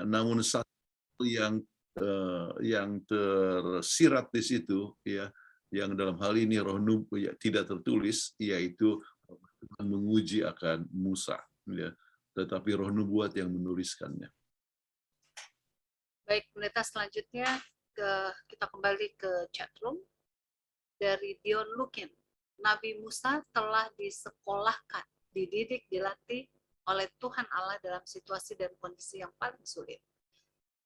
namun satu yang tersirat di situ, ya, yang dalam hal ini roh nubuat, ya, tidak tertulis, yaitu Tuhan menguji akan Musa, ya, tetapi roh nubuat yang menuliskannya. Baik, pendeta, selanjutnya kita kembali ke chatroom dari Dion Lukin. Nabi Musa telah disekolahkan, dididik, dilatih oleh Tuhan Allah dalam situasi dan kondisi yang paling sulit.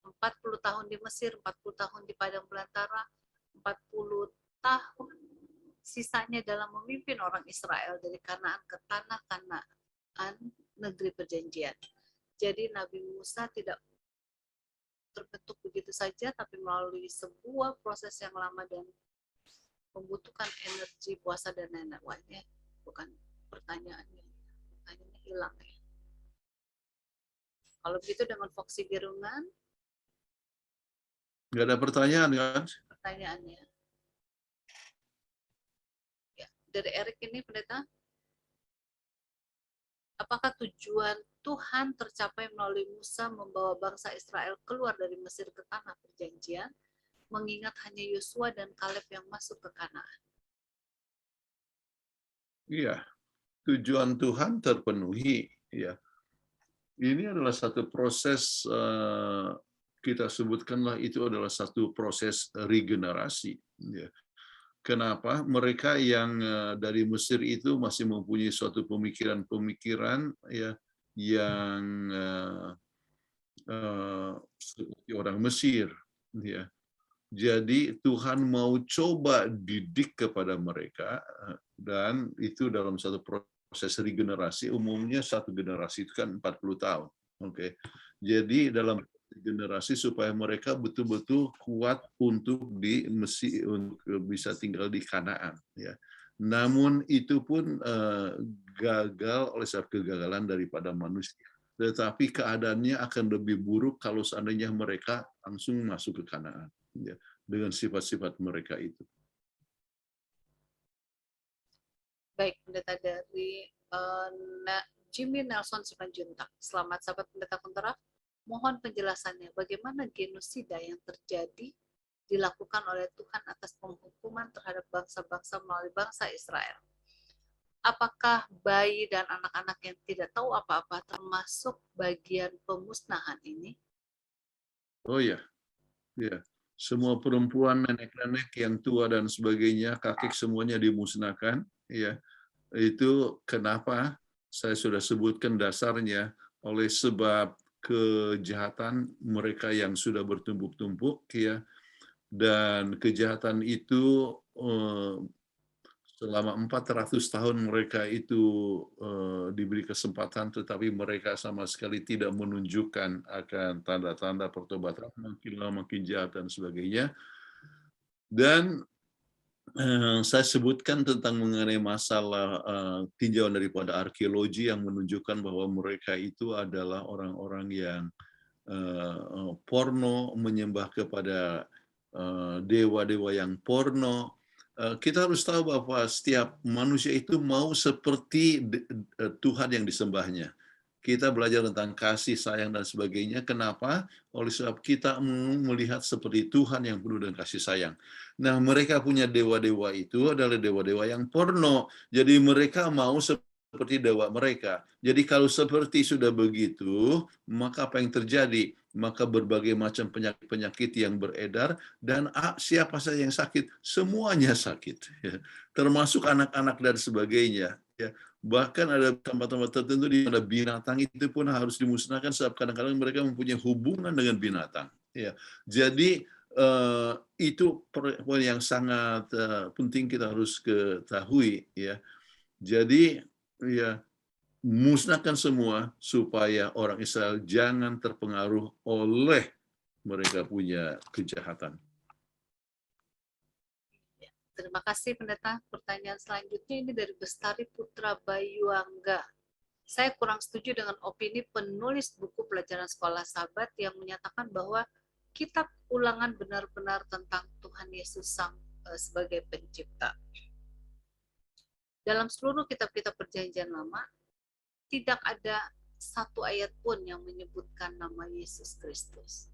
40 tahun di Mesir, 40 tahun di padang belantara, 40 tahun sisanya dalam memimpin orang Israel dari Kanaan ke tanah Kanaan, negeri perjanjian. Jadi Nabi Musa tidak terbentuk begitu saja, tapi melalui sebuah proses yang lama dan membutuhkan energi, puasa, dan lain-lainnya. Bukan pertanyaannya hilang, ya. Kalau begitu dengan Foxy Gerungan, nggak ada pertanyaan, kan? Pertanyaannya. Ya, dari Erik ini, pendeta, apakah tujuan Tuhan tercapai melalui Musa membawa bangsa Israel keluar dari Mesir ke tanah perjanjian, mengingat hanya Yosua dan Kaleb yang masuk ke Kanaan? Iya, tujuan Tuhan terpenuhi, ya. Ini adalah satu proses, kita sebutkanlah itu adalah satu proses regenerasi, ya. Kenapa? Mereka yang dari Mesir itu masih mempunyai suatu pemikiran-pemikiran ya yang seperti orang Mesir, ya. Jadi Tuhan mau coba didik kepada mereka, dan itu dalam satu proses regenerasi. Umumnya satu generasi itu kan 40 tahun. Oke. Jadi dalam generasi supaya mereka betul-betul kuat untuk di Mesir, untuk bisa tinggal di Kanaan, ya. Namun itu pun gagal oleh sebab kegagalan daripada manusia. Tetapi keadaannya akan lebih buruk kalau seandainya mereka langsung masuk ke Kanaan, ya, dengan sifat-sifat mereka itu. Baik, pendeta dari Jimmy Nelson Simanjuntak. Selamat sahabat pendeta Kuntara. Mohon penjelasannya bagaimana genosida yang terjadi dilakukan oleh Tuhan atas penghukuman terhadap bangsa-bangsa melalui bangsa Israel. Apakah bayi dan anak-anak yang tidak tahu apa-apa termasuk bagian pemusnahan ini? Oh ya, ya. Semua perempuan, nenek-nenek yang tua dan sebagainya, kakek semuanya dimusnahkan, ya. Itu kenapa saya sudah sebutkan dasarnya oleh sebab kejahatan mereka yang sudah bertumpuk-tumpuk, ya, dan kejahatan itu selama 400 tahun mereka itu diberi kesempatan, tetapi mereka sama sekali tidak menunjukkan akan tanda-tanda pertobatan, makin lama makin jahat dan sebagainya. Dan saya sebutkan tentang mengenai masalah tinjauan daripada arkeologi yang menunjukkan bahwa mereka itu adalah orang-orang yang porno, menyembah kepada dewa-dewa yang porno. Kita harus tahu bahwa setiap manusia itu mau seperti Tuhan yang disembahnya. Kita belajar tentang kasih, sayang, dan sebagainya. Kenapa? Oleh sebab kita melihat seperti Tuhan yang penuh dengan kasih sayang. Nah, mereka punya dewa-dewa itu adalah dewa-dewa yang porno. Jadi mereka mau seperti dewa mereka. Jadi kalau seperti sudah begitu, maka apa yang terjadi? Maka berbagai macam penyakit-penyakit yang beredar, dan siapa saja yang sakit? Semuanya sakit. Ya. Termasuk anak-anak dan sebagainya. Ya. Bahkan ada tempat-tempat tertentu di mana binatang itu pun harus dimusnahkan sebab kadang-kadang mereka mempunyai hubungan dengan binatang. Ya. Jadi itu poin yang sangat penting kita harus ketahui. Ya. Jadi ya, musnahkan semua supaya orang Israel jangan terpengaruh oleh mereka punya kejahatan. Terima kasih pendeta. Pertanyaan selanjutnya ini dari Bestari Putra Bayuangga. Saya kurang setuju dengan opini penulis buku pelajaran sekolah sahabat yang menyatakan bahwa kitab ulangan benar-benar tentang Tuhan Yesus sebagai pencipta. Dalam seluruh kitab-kitab perjanjian lama, tidak ada satu ayat pun yang menyebutkan nama Yesus Kristus.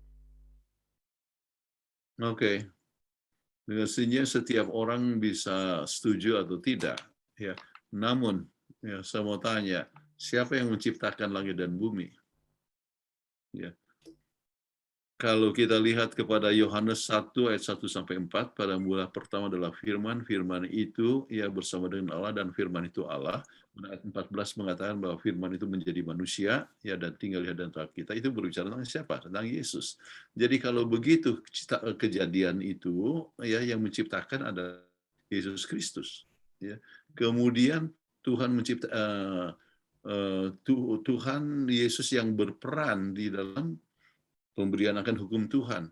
Oke. Mestinya setiap orang bisa setuju atau tidak, ya. Namun, ya, saya mau tanya, siapa yang menciptakan langit dan bumi? Ya. Kalau kita lihat kepada Yohanes 1 ayat 1 sampai 4, pada mula pertama adalah firman, firman itu ia bersama dengan Allah dan firman itu Allah. Ayat 14 mengatakan bahwa firman itu menjadi manusia, ya, dan tinggal di antara kita. Itu berbicara tentang siapa? Tentang Yesus. Jadi kalau begitu kejadian itu, ya, yang menciptakan adalah Yesus Kristus. Ya. Kemudian Tuhan mencipta Tuhan Yesus yang berperan di dalam pemberian akan hukum Tuhan.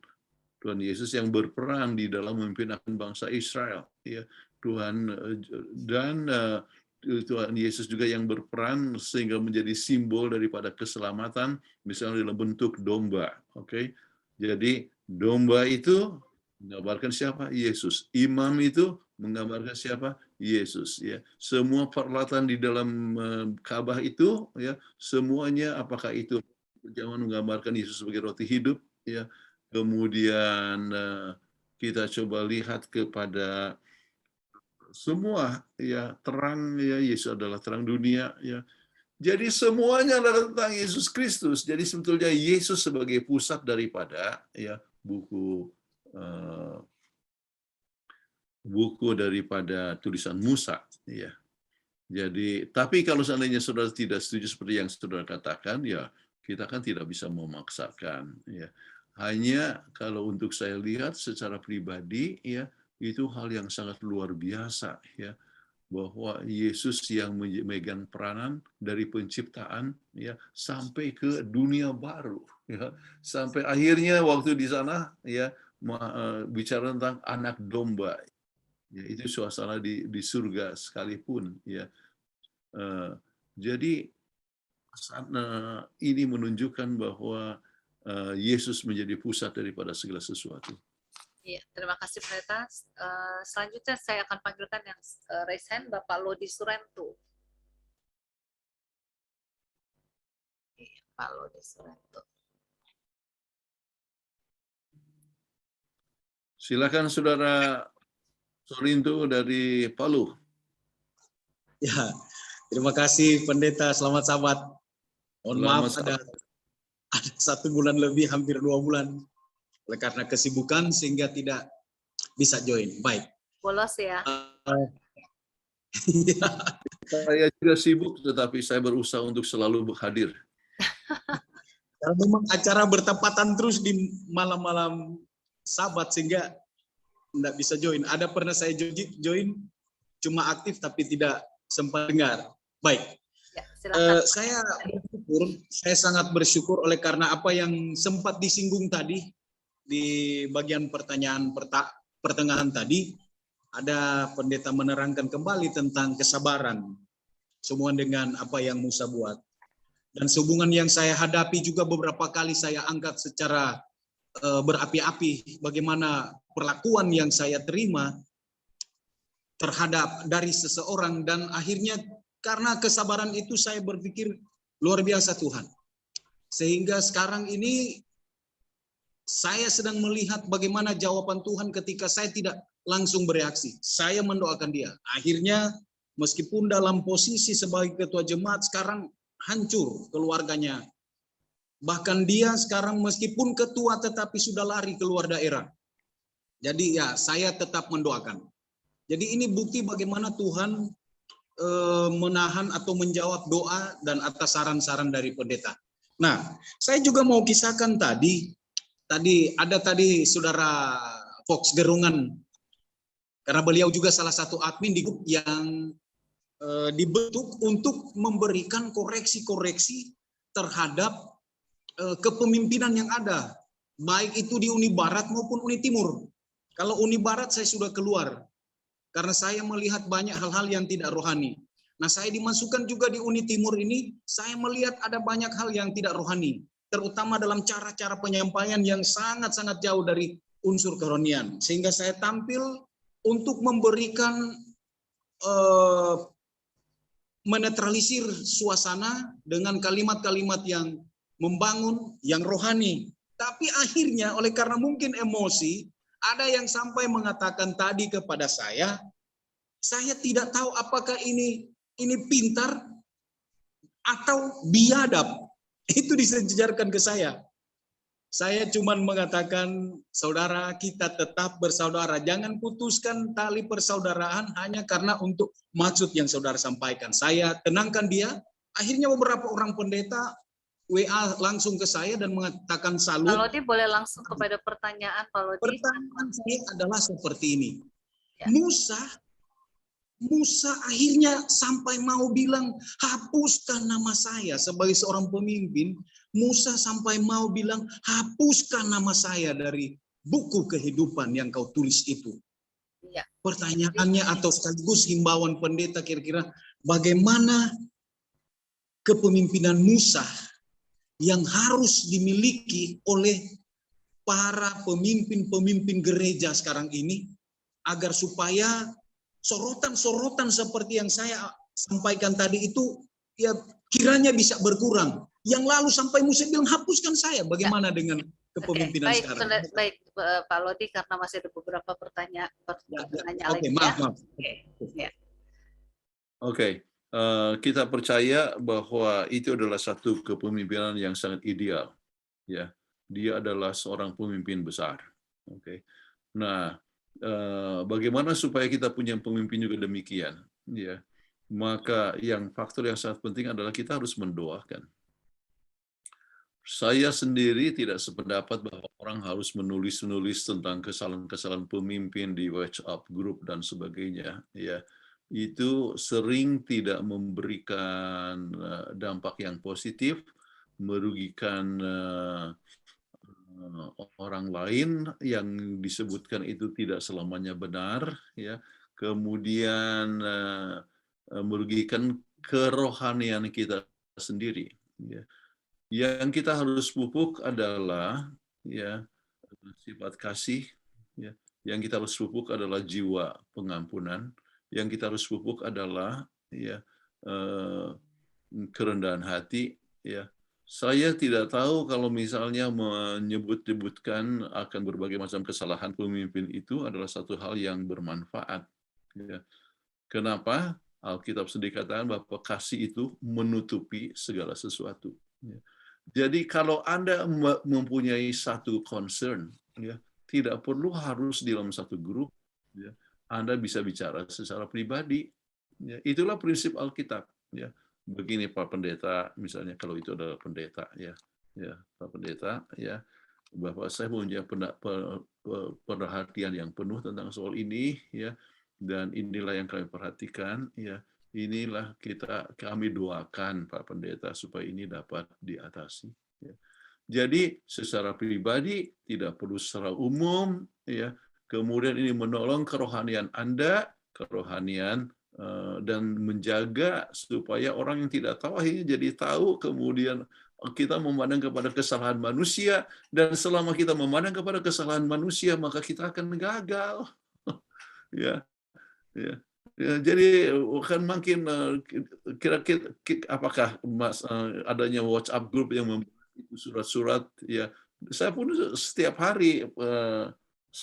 Tuhan Yesus yang berperan di dalam memimpin akan bangsa Israel. Ya, Tuhan dan Tuhan Yesus juga yang berperan sehingga menjadi simbol daripada keselamatan, misalnya dalam bentuk domba. Oke, jadi domba itu menggambarkan siapa? Yesus. Imam itu menggambarkan siapa? Yesus. Ya, semua peralatan di dalam Ka'bah itu, ya, semuanya apakah itu jangan menggambarkan Yesus sebagai roti hidup, ya. Kemudian kita coba lihat kepada semua, ya, terang, ya, Yesus adalah terang dunia, ya. Jadi semuanya adalah tentang Yesus Kristus. Jadi sebetulnya Yesus sebagai pusat daripada, ya, buku buku daripada tulisan Musa, ya. Jadi, tapi kalau seandainya saudara tidak setuju seperti yang saudara katakan, ya kita kan tidak bisa memaksakan, ya. Hanya kalau untuk saya lihat secara pribadi, ya itu hal yang sangat luar biasa, ya, bahwa Yesus yang memegang peranan dari penciptaan, ya, sampai ke dunia baru, ya, sampai akhirnya waktu di sana, ya, bicara tentang anak domba, ya, itu suasana di surga sekalipun, ya. Jadi ini menunjukkan bahwa Yesus menjadi pusat daripada segala sesuatu. Iya, terima kasih Pendeta. Selanjutnya saya akan panggilkan yang raise hand, Bapak Lodi Surento. Iya, Pak Lodi Surento. Silakan Saudara Sorinto dari Palu. Ya, terima kasih Pendeta. Selamat Sabat. Mohon maaf ada 1 bulan lebih, hampir 2 bulan. Oleh karena kesibukan sehingga tidak bisa join. Baik. Bolos ya. Saya juga sibuk, tetapi saya berusaha untuk selalu hadir. Karena memang acara bertepatan terus di malam-malam Sabat sehingga tidak bisa join. Ada pernah saya join, cuma aktif tapi tidak sempat dengar. Baik. Ya, silakan. Saya sangat bersyukur oleh karena apa yang sempat disinggung tadi di bagian pertanyaan pertengahan tadi, ada pendeta menerangkan kembali tentang kesabaran, semua dengan apa yang Musa buat. Dan sehubungan yang saya hadapi juga beberapa kali saya angkat secara berapi-api, bagaimana perlakuan yang saya terima terhadap dari seseorang, dan akhirnya karena kesabaran itu saya berpikir luar biasa Tuhan. Sehingga sekarang ini saya sedang melihat bagaimana jawaban Tuhan ketika saya tidak langsung bereaksi. Saya mendoakan dia. Akhirnya meskipun dalam posisi sebagai ketua jemaat sekarang hancur keluarganya. Bahkan dia sekarang meskipun ketua tetapi sudah lari keluar daerah. Jadi ya saya tetap mendoakan. Jadi ini bukti bagaimana Tuhan menahan atau menjawab doa dan atas saran-saran dari pendeta. Nah, saya juga mau kisahkan tadi ada Saudara Fox Gerungan, karena beliau juga salah satu admin di grup yang dibentuk untuk memberikan koreksi-koreksi terhadap kepemimpinan yang ada, baik itu di Uni Barat maupun Uni Timur. Kalau Uni Barat saya sudah keluar, karena saya melihat banyak hal-hal yang tidak rohani. Nah, saya dimasukkan juga di Uni Timur ini, saya melihat ada banyak hal yang tidak rohani, terutama dalam cara-cara penyampaian yang sangat-sangat jauh dari unsur kerohanian. Sehingga saya tampil untuk memberikan menetralisir suasana dengan kalimat-kalimat yang membangun, yang rohani. Tapi akhirnya oleh karena mungkin emosi, ada yang sampai mengatakan tadi kepada saya tidak tahu apakah ini pintar atau biadab. Itu disejarkan ke saya. Saya cuma mengatakan, saudara, kita tetap bersaudara. Jangan putuskan tali persaudaraan hanya karena untuk maksud yang saudara sampaikan. Saya tenangkan dia. Akhirnya beberapa orang pendeta WA langsung ke saya dan mengatakan salut. Pak Lodi boleh langsung kepada pertanyaan Pak Lodi. Pertanyaan saya adalah seperti ini. Ya. Musa akhirnya sampai mau bilang, hapuskan nama saya sebagai seorang pemimpin. Musa sampai mau bilang, hapuskan nama saya dari buku kehidupan yang kau tulis itu. Ya. Pertanyaannya atau sekaligus himbauan pendeta kira-kira, bagaimana kepemimpinan Musa yang harus dimiliki oleh para pemimpin-pemimpin gereja sekarang ini, agar supaya sorotan-sorotan seperti yang saya sampaikan tadi itu ya kiranya bisa berkurang. Yang lalu sampai Musa bilang hapuskan saya. Bagaimana dengan kepemimpinan sekarang? Baik Pak Lodi, karena masih ada beberapa pertanyaan lagi. Maaf. Oke. Kita percaya bahwa itu adalah satu kepemimpinan yang sangat ideal. Ya, dia adalah seorang pemimpin besar. Oke. Nah, bagaimana supaya kita punya pemimpin juga demikian, ya. Maka faktor yang sangat penting adalah kita harus mendoakan. Saya sendiri tidak sependapat bahwa orang harus menulis tentang kesalahan-kesalahan pemimpin di WhatsApp grup dan sebagainya, ya. Itu sering tidak memberikan dampak yang positif, merugikan orang lain, yang disebutkan itu tidak selamanya benar, ya. Kemudian merugikan kerohanian kita sendiri, ya. Yang kita harus pupuk adalah, ya, sifat kasih, ya. Yang kita harus pupuk adalah jiwa pengampunan. Yang kita harus pupuk adalah, ya, kerendahan hati, ya. Saya tidak tahu kalau misalnya menyebut-nyebutkan akan berbagai macam kesalahan pemimpin itu adalah satu hal yang bermanfaat, ya. Kenapa? Alkitab sendiri katakan bahwa kasih itu menutupi segala sesuatu, ya. Jadi kalau Anda mempunyai satu concern, ya, tidak perlu harus di dalam satu grup, ya. Anda bisa bicara secara pribadi, ya. Itulah prinsip Alkitab, ya. Begini Pak Pendeta, misalnya kalau itu adalah pendeta, ya, Pak Pendeta, ya, bahwa saya punya perhatian yang penuh tentang soal ini, ya, dan inilah yang kami perhatikan, ya. Inilah kami doakan Pak Pendeta supaya ini dapat diatasi, ya. Jadi secara pribadi tidak perlu secara umum, ya. Kemudian ini menolong kerohanian Anda, kerohanian dan menjaga supaya orang yang tidak tahu akhirnya jadi tahu. Kemudian kita memandang kepada kesalahan manusia, dan selama kita memandang kepada kesalahan manusia maka kita akan gagal. Ya, ya. Ya, jadi kan makin kira-kira apakah adanya WhatsApp group yang membuat itu surat-surat, ya. Saya pun setiap hari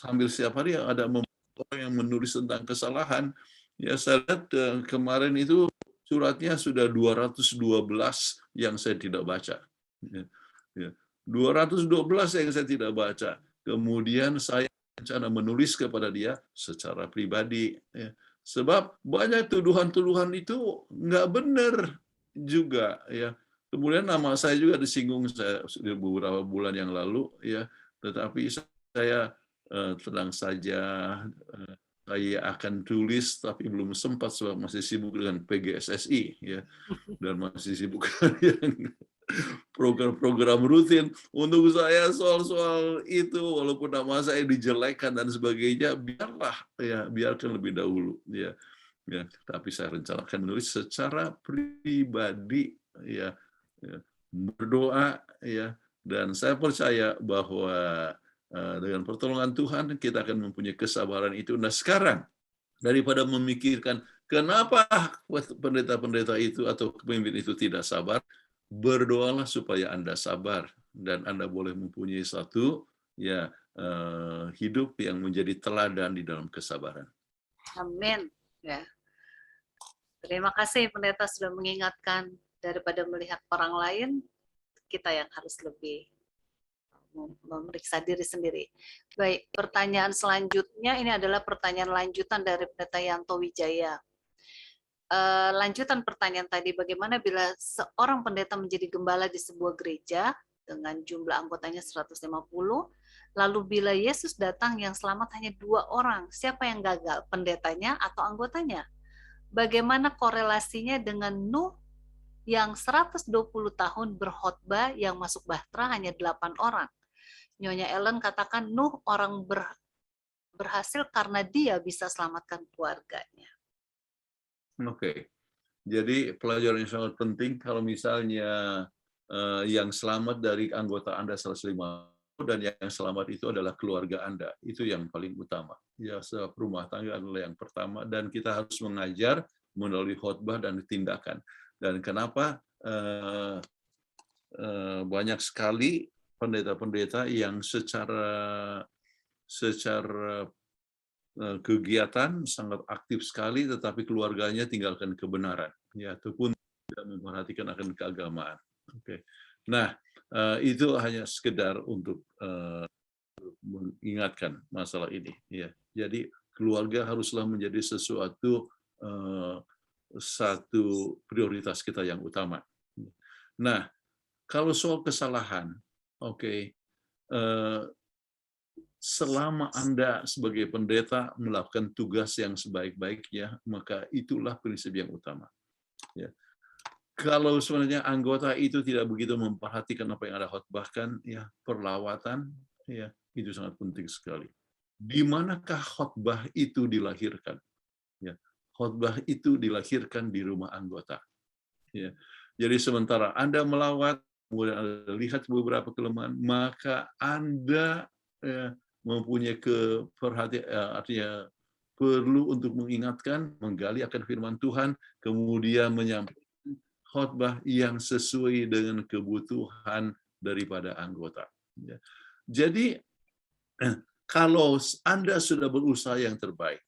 hampir setiap hari ada orang yang menulis tentang kesalahan. Ya, saya lihat kemarin itu suratnya sudah 212 yang saya tidak baca. Ya, 212 yang saya tidak baca. Kemudian saya rencana menulis kepada dia secara pribadi, ya. Sebab banyak tuduhan-tuduhan itu nggak benar juga, ya. Kemudian nama saya juga disinggung beberapa bulan yang lalu, ya. Tetapi saya tenang saja, saya akan tulis tapi belum sempat sebab masih sibuk dengan PGSSI, ya, dan masih sibuk dengan program-program rutin. Untuk saya soal-soal itu, walaupun nama saya dijelekkan dan sebagainya, biarlah, ya, biarkan lebih dahulu, ya. Ya, tapi saya rencanakan menulis secara pribadi, ya, berdoa, ya, dan saya percaya bahwa dengan pertolongan Tuhan kita akan mempunyai kesabaran itu. Nah sekarang, daripada memikirkan kenapa pendeta-pendeta itu atau pemimpin itu tidak sabar, berdoalah supaya Anda sabar dan Anda boleh mempunyai satu, ya, hidup yang menjadi teladan di dalam kesabaran. Amin. Ya. Terima kasih Pendeta sudah mengingatkan, daripada melihat orang lain, kita yang harus lebih memeriksa diri sendiri. Baik, pertanyaan selanjutnya ini adalah pertanyaan lanjutan dari Pendeta Yanto Wijaya. Lanjutan pertanyaan tadi, bagaimana bila seorang pendeta menjadi gembala di sebuah gereja dengan jumlah anggotanya 150, lalu bila Yesus datang yang selamat hanya 2 orang, siapa yang gagal, pendetanya atau anggotanya? Bagaimana korelasinya dengan Nuh yang 120 tahun berkhotbah yang masuk bahtera hanya 8 orang? Nyonya Ellen katakan Nuh orang berhasil karena dia bisa selamatkan keluarganya. Oke, jadi pelajaran yang sangat penting kalau misalnya yang selamat dari anggota Anda 150 dan yang selamat itu adalah keluarga Anda, itu yang paling utama. Ya, rumah tangga adalah yang pertama dan kita harus mengajar melalui khotbah dan tindakan. Dan kenapa banyak sekali pendeta-pendeta yang secara kegiatan sangat aktif sekali, tetapi keluarganya tinggalkan kebenaran, ya, ataupun tidak memperhatikan akan keagamaan. Oke, nah itu hanya sekedar untuk mengingatkan masalah ini. Ya, jadi keluarga haruslah menjadi sesuatu satu prioritas kita yang utama. Nah, kalau soal kesalahan, oke, selama Anda sebagai pendeta melakukan tugas yang sebaik-baiknya, maka itulah prinsip yang utama. Ya. Kalau sebenarnya anggota itu tidak begitu memperhatikan apa yang Anda khotbahkan, ya perlawatan, ya itu sangat penting sekali. Di manakah khotbah itu dilahirkan? Ya, khotbah itu dilahirkan di rumah anggota. Ya. Jadi sementara Anda melawat, kemudian Anda lihat beberapa kelemahan, maka Anda mempunyai artinya perlu untuk mengingatkan, menggali akan firman Tuhan, kemudian menyampaikan khotbah yang sesuai dengan kebutuhan daripada anggota. Jadi kalau Anda sudah berusaha yang terbaik,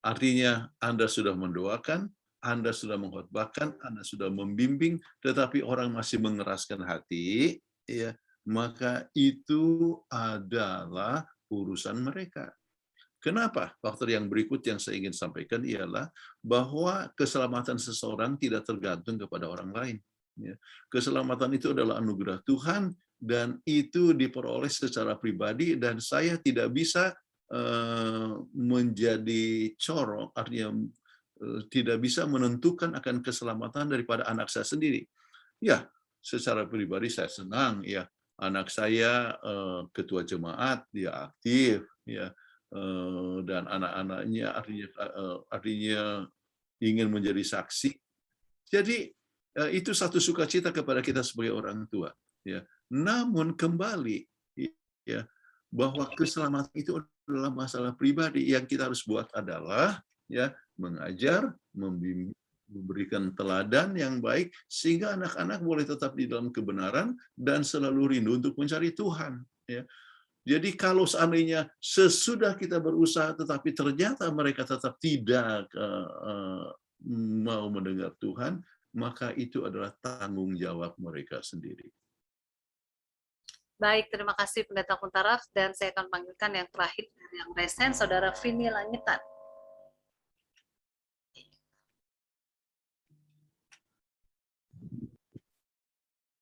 artinya Anda sudah mendoakan, Anda sudah mengkhotbahkan, Anda sudah membimbing, tetapi orang masih mengeraskan hati, ya, maka itu adalah urusan mereka. Kenapa? Faktor yang berikut yang saya ingin sampaikan ialah bahwa keselamatan seseorang tidak tergantung kepada orang lain. Keselamatan itu adalah anugerah Tuhan dan itu diperoleh secara pribadi dan saya tidak bisa menjadi corong, artinya tidak bisa menentukan akan keselamatan daripada anak saya sendiri. Ya, secara pribadi saya senang ya anak saya ketua jemaat, dia aktif ya. Dan anak-anaknya artinya ingin menjadi saksi. Jadi itu satu sukacita kepada kita sebagai orang tua. Ya. Namun kembali ya bahwa keselamatan itu adalah masalah pribadi. Yang kita harus buat adalah ya mengajar, membimbing, memberikan teladan yang baik sehingga anak-anak boleh tetap di dalam kebenaran dan selalu rindu untuk mencari Tuhan. Ya. Jadi kalau seandainya sesudah kita berusaha tetapi ternyata mereka tetap tidak mau mendengar Tuhan, maka itu adalah tanggung jawab mereka sendiri. Baik, terima kasih Pendeta Kuntaraf dan saya akan panggilkan yang terakhir dari yang resen, Saudara Vini Langitan.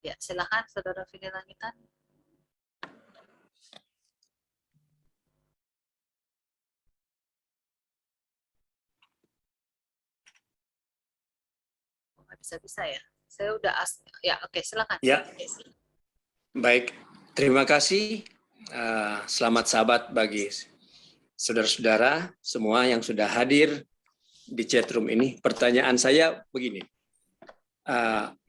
Ya, silakan Saudara Vini Langitan. Bisa-bisa ya. Saya udah ya, oke, silakan. Ya. Baik, terima kasih. Selamat Sabat bagi saudara-saudara semua yang sudah hadir di chatroom ini. Pertanyaan saya begini.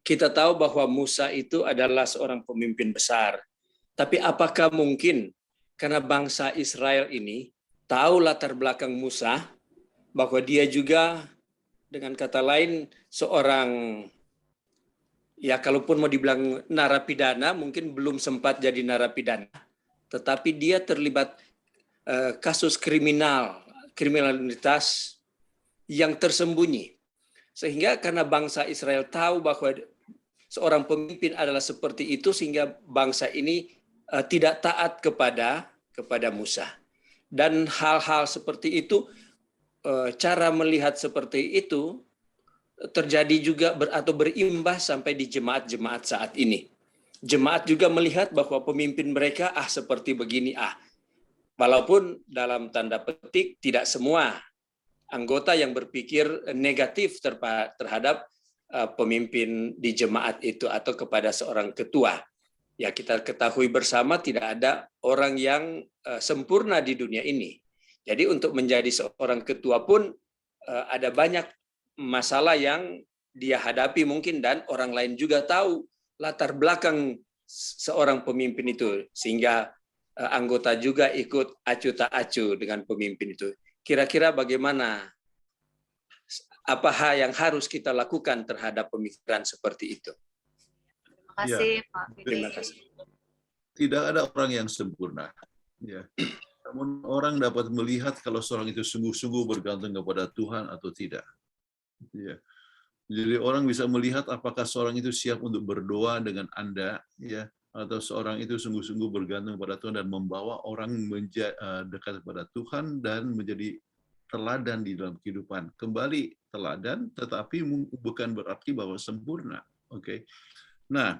Kita tahu bahwa Musa itu adalah seorang pemimpin besar. Tapi apakah mungkin karena bangsa Israel ini tahu latar belakang Musa, bahwa dia juga dengan kata lain seorang, ya kalaupun mau dibilang narapidana, mungkin belum sempat jadi narapidana, tetapi dia terlibat kasus kriminalitas yang tersembunyi. Sehingga karena bangsa Israel tahu bahwa seorang pemimpin adalah seperti itu, sehingga bangsa ini tidak taat kepada Musa. Dan hal-hal seperti itu, cara melihat seperti itu terjadi juga atau berimbas sampai di jemaat-jemaat saat ini. Jemaat juga melihat bahwa pemimpin mereka seperti begini walaupun dalam tanda petik tidak semua anggota yang berpikir negatif terhadap pemimpin di jemaat itu atau kepada seorang ketua. Ya, kita ketahui bersama tidak ada orang yang sempurna di dunia ini. Jadi untuk menjadi seorang ketua pun ada banyak masalah yang dia hadapi mungkin, dan orang lain juga tahu latar belakang seorang pemimpin itu, sehingga anggota juga ikut acu tak acu dengan pemimpin itu. Kira-kira bagaimana, apa hal yang harus kita lakukan terhadap pemikiran seperti itu? Terima kasih, Ya, Pak. Terima kasih. tidak ada orang yang sempurna. Ya. Namun orang dapat melihat kalau seorang itu sungguh-sungguh bergantung kepada Tuhan atau tidak. Ya. Jadi orang bisa melihat apakah seorang itu siap untuk berdoa dengan Anda, ya, atau seorang itu sungguh-sungguh bergantung pada Tuhan dan membawa orang dekat kepada Tuhan dan menjadi teladan di dalam kehidupan. Kembali teladan, tetapi bukan berarti bahwa sempurna. Oke. Nah,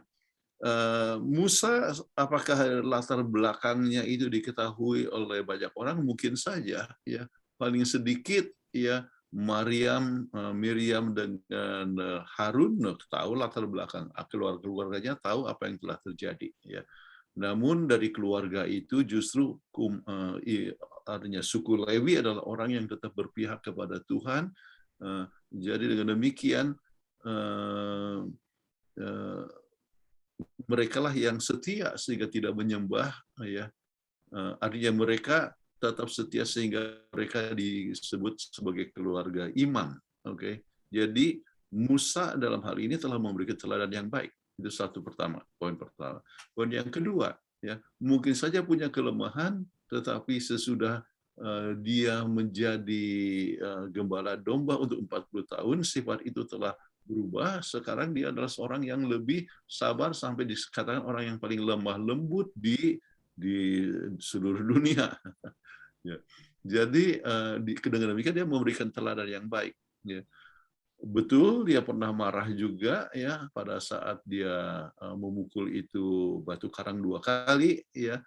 Musa, apakah latar belakangnya itu diketahui oleh banyak orang? Mungkin saja, ya. Paling sedikit, ya, Miriam dengan Harun tahu latar belakang keluarganya, tahu apa yang telah terjadi. Ya. Namun dari keluarga itu justru artinya suku Lewi adalah orang yang tetap berpihak kepada Tuhan. Jadi dengan demikian mereka lah yang setia sehingga tidak menyembah. Ya. Artinya mereka tetap setia sehingga mereka disebut sebagai keluarga iman. Oke, jadi Musa dalam hal ini telah memberikan teladan yang baik. Itu poin pertama. Poin yang kedua, ya mungkin saja punya kelemahan, tetapi sesudah dia menjadi gembala domba untuk 40 tahun, sifat itu telah berubah. Sekarang dia adalah seorang yang lebih sabar sampai dikatakan orang yang paling lemah lembut di seluruh dunia. Ya. Jadi dengan demikian dia memberikan teladan yang baik. Ya. Betul, dia pernah marah juga ya pada saat dia memukul itu batu karang 2 kali. Ya.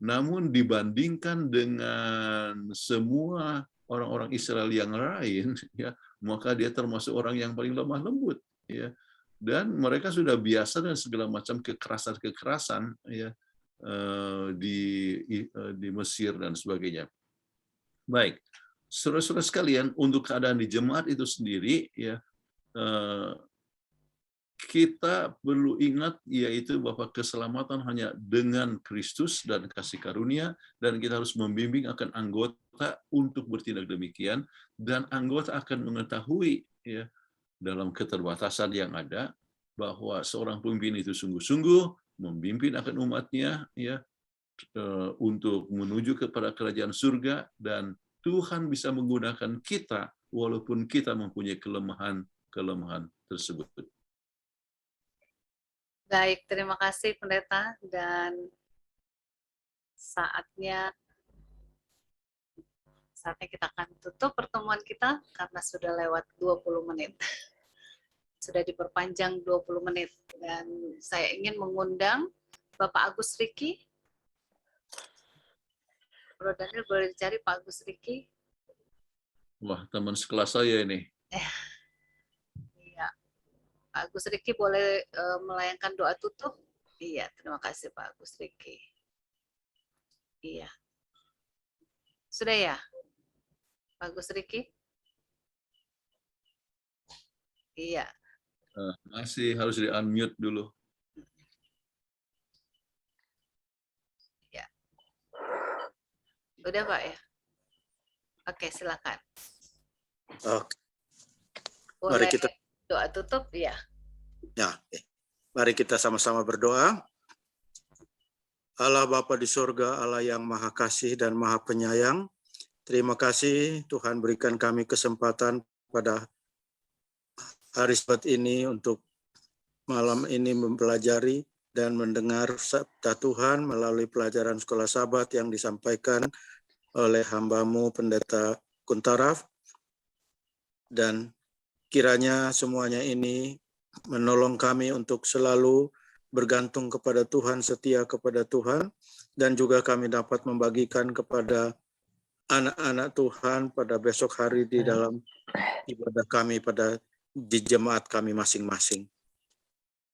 Namun dibandingkan dengan semua orang-orang Israel yang lain, ya, maka dia termasuk orang yang paling lemah lembut. Ya. Dan mereka sudah biasa dengan segala macam kekerasan-kekerasan. Ya. Di Mesir dan sebagainya. Baik, saudara-saudara sekalian, untuk keadaan di jemaat itu sendiri, ya kita perlu ingat yaitu bahwa keselamatan hanya dengan Kristus dan kasih karunia, dan kita harus membimbing akan anggota untuk bertindak demikian, dan anggota akan mengetahui ya dalam keterbatasan yang ada bahwa seorang pemimpin itu sungguh-sungguh memimpin akan umatnya ya untuk menuju kepada kerajaan surga, dan Tuhan bisa menggunakan kita walaupun kita mempunyai kelemahan tersebut. Baik, terima kasih Pendeta, dan saatnya kita akan tutup pertemuan kita karena sudah lewat 20 menit. Sudah diperpanjang 20 menit, dan saya ingin mengundang Bapak Agus Riki. Bro Daniel, boleh dicari Pak Agus Riki. Wah, teman sekelas saya ini. Iya, Pak Agus Riki boleh melayangkan doa tutup. Iya, terima kasih Pak Agus Riki. Iya, sudah ya, Pak Agus Riki. Iya. Masih harus di-unmute dulu. Ya. Udah Pak ya? Oke, silakan. Oke. Boleh Mari kita doa tutup ya. Ya, oke. Mari kita sama-sama berdoa. Allah Bapa di surga, Allah yang Maha Kasih dan Maha Penyayang, terima kasih Tuhan berikan kami kesempatan pada hari Sabat ini untuk malam ini mempelajari dan mendengar sabda Tuhan melalui pelajaran sekolah Sabat yang disampaikan oleh hamba-Mu Pendeta Kuntaraf, dan kiranya semuanya ini menolong kami untuk selalu bergantung kepada Tuhan, setia kepada Tuhan, dan juga kami dapat membagikan kepada anak-anak Tuhan pada besok hari di dalam ibadah kami di jemaat kami masing-masing.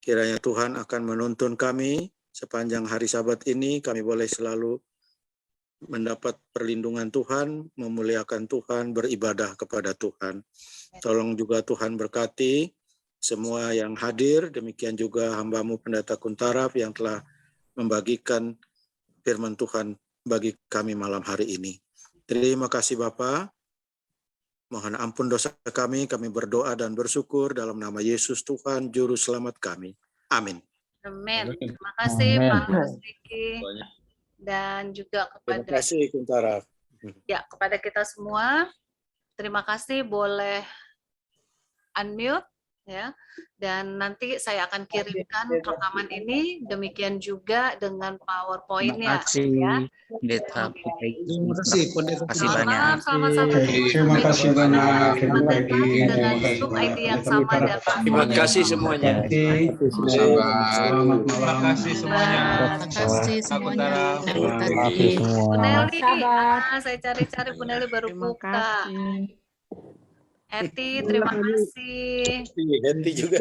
Kiranya Tuhan akan menuntun kami sepanjang hari Sabat ini, kami boleh selalu mendapat perlindungan Tuhan, memuliakan Tuhan, beribadah kepada Tuhan. Tolong juga Tuhan berkati semua yang hadir, demikian juga hamba-Mu Pendeta Kuntaraf yang telah membagikan firman Tuhan bagi kami malam hari ini. Terima kasih Bapa. Mohon ampun dosa kami berdoa dan bersyukur dalam nama Yesus Tuhan Juru Selamat kami. Amin. Amin. Terima kasih Pak Agus Riki, dan juga kepada Terima kasih Kuntaraf. Ya, kepada kita semua. Terima kasih, boleh unmute ya. Dan nanti saya akan kirimkan rekaman ini, demikian juga dengan PowerPoint-nya. Ya. Pendeta Putri. Terima kasih Pendeta. Terima kasih banyak. Sama-sama. Terima kasih banyak. Terima kasih. Dengan Zoom ID yang sama dan Terima kasih semuanya. Selamat Terima malam. kasih semuanya. Terima kasih semuanya. Terima kasih semua. Bu Nelly, saya cari-cari Bu Nelly baru buka. Eti, terima kasih. Eti juga.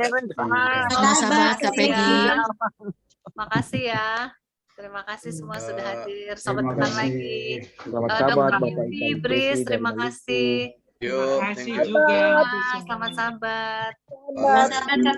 Sama-sama Kak Peggy. Makasih ya. Terima kasih semua sudah hadir. Sampai Terima ketemu kasih. lagi. Selamat Dr. sahabat, Bapak Ibu Ibris, Presiden terima dan kasih. Yo, Terima thank kasih you. juga. Selamat sahabat. Bye.